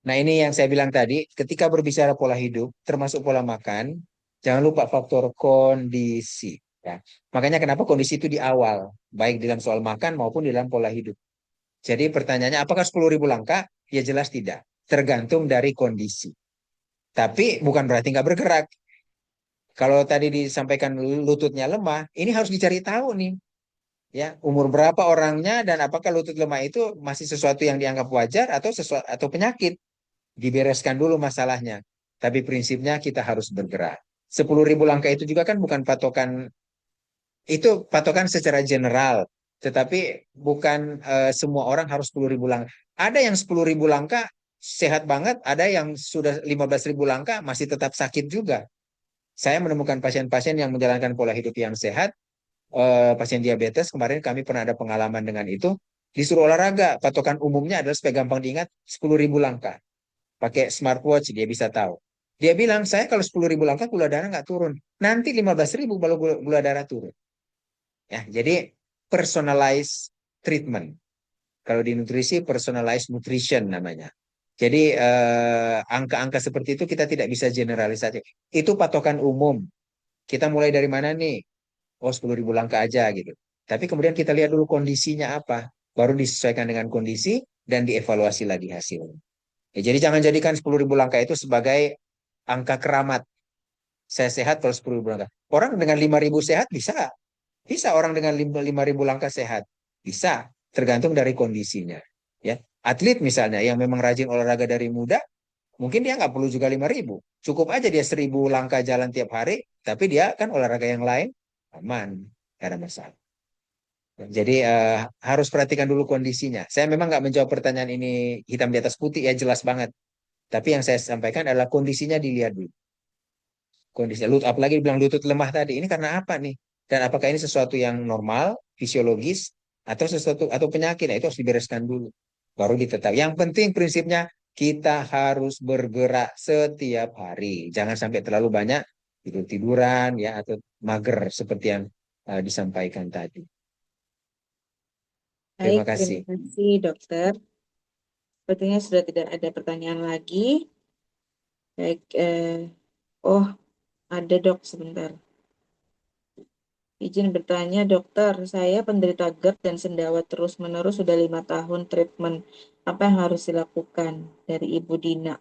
Nah ini yang saya bilang tadi, ketika berbicara pola hidup, termasuk pola makan, jangan lupa faktor kondisi. Ya. Makanya kenapa kondisi itu di awal, baik dalam soal makan maupun di dalam pola hidup. Jadi pertanyaannya apakah 10.000 langkah? Ya jelas tidak. Tergantung dari kondisi. Tapi bukan berarti nggak bergerak. Kalau tadi disampaikan lututnya lemah, ini harus dicari tahu nih. Ya, umur berapa orangnya dan apakah lutut lemah itu masih sesuatu yang dianggap wajar atau sesuatu atau penyakit. Dibereskan dulu masalahnya. Tapi prinsipnya kita harus bergerak. 10.000 langkah itu juga kan bukan patokan, itu patokan secara general. Tetapi bukan semua orang harus 10.000 langkah. Ada yang 10.000 langkah sehat banget, ada yang sudah 15.000 langkah masih tetap sakit juga. Saya menemukan pasien-pasien yang menjalankan pola hidup yang sehat, pasien diabetes, kemarin kami pernah ada pengalaman dengan itu, disuruh olahraga, patokan umumnya adalah supaya gampang diingat 10.000 langkah. Pakai smartwatch dia bisa tahu. Dia bilang, saya kalau 10.000 langkah gula darah nggak turun. Nanti 15.000 baru gula darah turun. Ya, jadi personalized treatment. Kalau di nutrisi, personalized nutrition namanya. Jadi angka-angka seperti itu kita tidak bisa generalisasi. Itu patokan umum. Kita mulai dari mana nih? Oh, 10.000 langkah aja gitu. Tapi kemudian kita lihat dulu kondisinya apa. Baru disesuaikan dengan kondisi dan dievaluasi lagi hasilnya. Ya, jadi jangan jadikan 10.000 langkah itu sebagai angka keramat. Saya sehat kalau 10.000 langkah. Orang dengan 5.000 sehat bisa. Bisa orang dengan 5.000 langkah sehat. Bisa. Tergantung dari kondisinya. Ya, atlet misalnya yang memang rajin olahraga dari muda, mungkin dia nggak perlu juga 5.000. Cukup aja dia 1.000 langkah jalan tiap hari, tapi dia kan olahraga yang lain aman. Tidak ada masalah. Jadi harus perhatikan dulu kondisinya. Saya memang nggak menjawab pertanyaan ini hitam di atas putih ya jelas banget. Tapi yang saya sampaikan adalah kondisinya dilihat dulu. Kondisi lutut, apalagi dibilang lutut lemah tadi. Ini karena apa nih? Dan apakah ini sesuatu yang normal, fisiologis, atau sesuatu atau penyakit? Nah, itu harus dibereskan dulu. Baru ditetap. Yang penting prinsipnya kita harus bergerak setiap hari. Jangan sampai terlalu banyak tidur tiduran ya atau mager seperti yang disampaikan tadi. Baik, Terima terima kasih. kasih dokter. Sepertinya sudah tidak ada pertanyaan lagi. Baik, oh ada dok sebentar. Izin bertanya dokter, saya penderita GERD dan sendawa terus-menerus sudah 5 tahun treatment. Apa yang harus dilakukan dari Ibu Dina?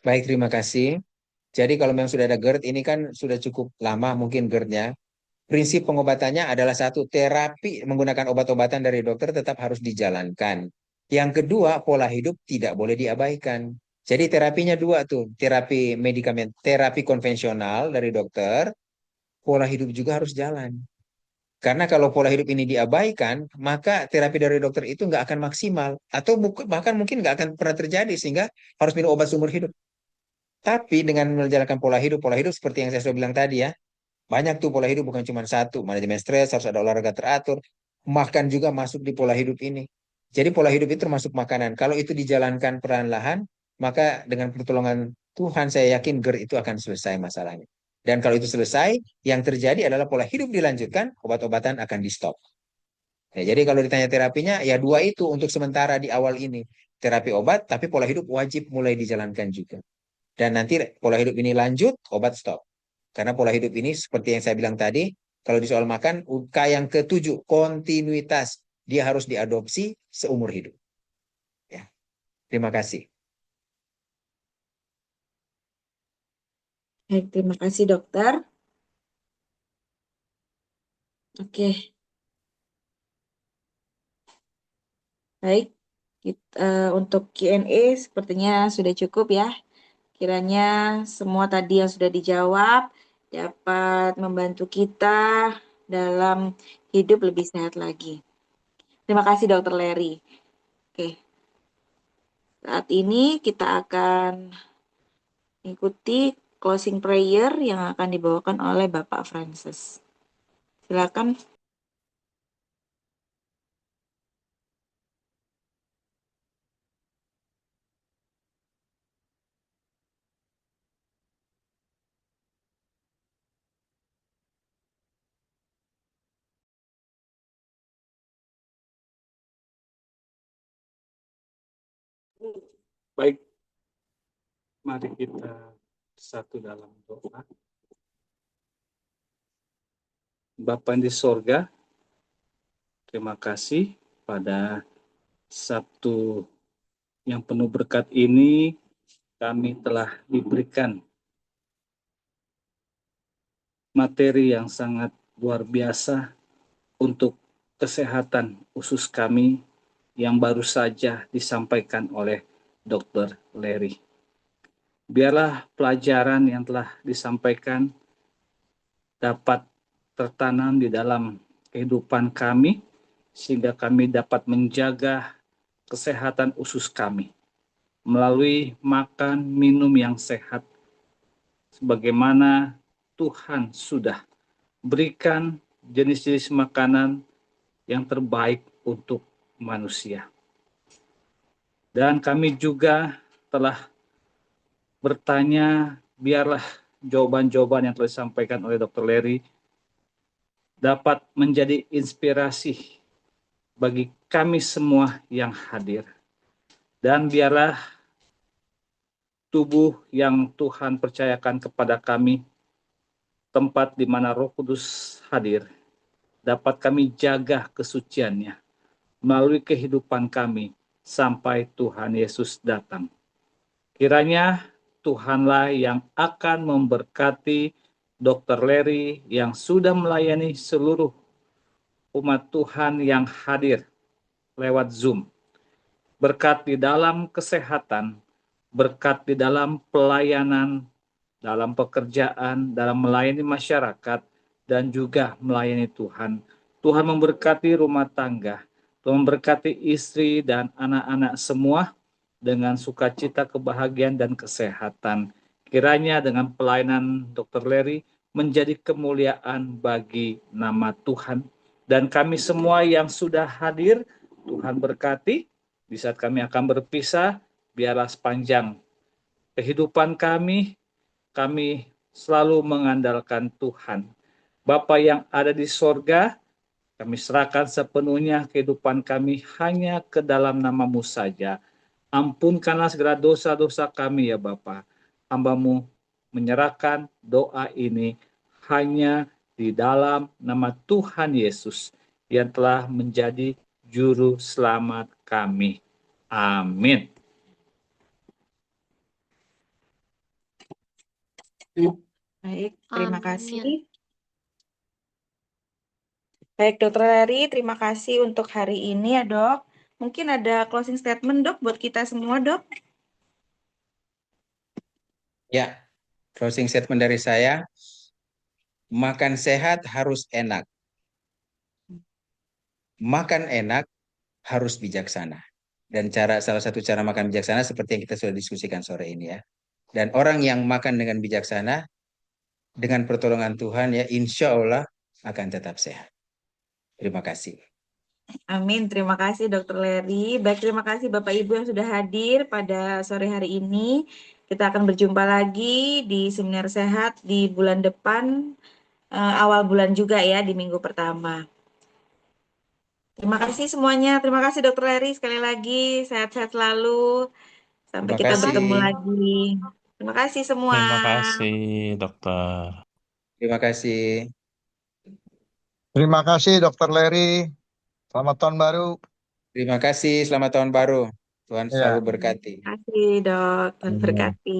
Baik, terima kasih. Jadi kalau memang sudah ada GERD, ini kan sudah cukup lama mungkin GERD-nya. Prinsip pengobatannya adalah satu, terapi menggunakan obat-obatan dari dokter tetap harus dijalankan. Yang kedua, pola hidup tidak boleh diabaikan. Jadi terapinya dua tuh, terapi medikamen, terapi konvensional dari dokter, pola hidup juga harus jalan. Karena kalau pola hidup ini diabaikan, maka terapi dari dokter itu nggak akan maksimal. Atau bahkan mungkin nggak akan pernah terjadi sehingga harus minum obat seumur hidup. Tapi dengan menjalankan pola hidup seperti yang saya sudah bilang tadi ya, banyak tuh pola hidup bukan cuma satu. Manajemen stres, harus ada olahraga teratur. Makan juga masuk di pola hidup ini. Jadi pola hidup itu termasuk makanan. Kalau itu dijalankan perlahan-lahan, maka dengan pertolongan Tuhan saya yakin GERD itu akan selesai masalahnya. Dan kalau itu selesai, yang terjadi adalah pola hidup dilanjutkan, obat-obatan akan di-stop. Ya, jadi kalau ditanya terapinya, ya dua itu untuk sementara di awal ini. Terapi obat, tapi pola hidup wajib mulai dijalankan juga. Dan nanti pola hidup ini lanjut, obat stop. Karena pola hidup ini seperti yang saya bilang tadi, kalau di soal makan, UK yang ketujuh, kontinuitas. Dia harus diadopsi seumur hidup. Ya, terima kasih. Baik, terima kasih dokter. Oke, baik. Untuk Q&A sepertinya sudah cukup ya. Kiranya semua tadi yang sudah dijawab dapat membantu kita dalam hidup lebih sehat lagi. Terima kasih Dokter Leri. Oke, saat ini kita akan ikuti closing prayer yang akan dibawakan oleh Bapak Francis. Silakan. Baik, mari kita satu dalam doa. Bapa di sorga, terima kasih pada Sabtu yang penuh berkat ini kami telah diberikan materi yang sangat luar biasa untuk kesehatan usus kami yang baru saja disampaikan oleh Dr. Larry. Biarlah pelajaran yang telah disampaikan dapat tertanam di dalam kehidupan kami, sehingga kami dapat menjaga kesehatan usus kami melalui makan minum yang sehat, sebagaimana Tuhan sudah berikan jenis-jenis makanan yang terbaik untuk manusia. Dan kami juga telah bertanya, biarlah jawaban-jawaban yang telah disampaikan oleh Dr. Larry dapat menjadi inspirasi bagi kami semua yang hadir. Dan biarlah tubuh yang Tuhan percayakan kepada kami, tempat di mana Roh Kudus hadir, dapat kami jaga kesuciannya melalui kehidupan kami sampai Tuhan Yesus datang. Kiranya Tuhanlah yang akan memberkati Dr. Larry yang sudah melayani seluruh umat Tuhan yang hadir lewat Zoom. Berkat di dalam kesehatan, berkat di dalam pelayanan, dalam pekerjaan, dalam melayani masyarakat, dan juga melayani Tuhan. Tuhan memberkati rumah tangga, Tuhan memberkati istri dan anak-anak semua dengan sukacita, kebahagiaan, dan kesehatan. Kiranya dengan pelayanan Dr. Larry menjadi kemuliaan bagi nama Tuhan. Dan kami semua yang sudah hadir, Tuhan berkati. Di saat kami akan berpisah, biarlah sepanjang kehidupan kami selalu mengandalkan Tuhan. Bapa yang ada di sorga, kami serahkan sepenuhnya kehidupan kami hanya ke dalam nama-Mu saja. Ampunkanlah segala dosa-dosa kami ya Bapa. Hamba-Mu menyerahkan doa ini hanya di dalam nama Tuhan Yesus yang telah menjadi juru selamat kami. Amin. Baik, terima kasih. Amin. Baik, Dokter Larry, terima kasih untuk hari ini ya, Dok. Mungkin ada closing statement, Dok, buat kita semua, Dok. Ya, closing statement dari saya, makan sehat harus enak. Makan enak harus bijaksana. Dan salah satu cara makan bijaksana seperti yang kita sudah diskusikan sore ini ya. Dan orang yang makan dengan bijaksana, dengan pertolongan Tuhan ya, insya Allah akan tetap sehat. Terima kasih. Amin, terima kasih Dokter Larry. Baik, terima kasih Bapak Ibu yang sudah hadir pada sore hari ini. Kita akan berjumpa lagi di Seminar Sehat di bulan depan, awal bulan juga ya, di minggu pertama. Terima kasih semuanya. Terima kasih Dokter Larry sekali lagi. Sehat-sehat selalu. Sampai Terima kita kasih. bertemu lagi. Terima kasih semua. Terima kasih, dokter. Terima kasih. Terima kasih Dr. Larry. Selamat tahun baru. Terima kasih. Selamat tahun baru. Tuhan Ya. selalu berkati. Terima kasih Dok. Tuhan berkati.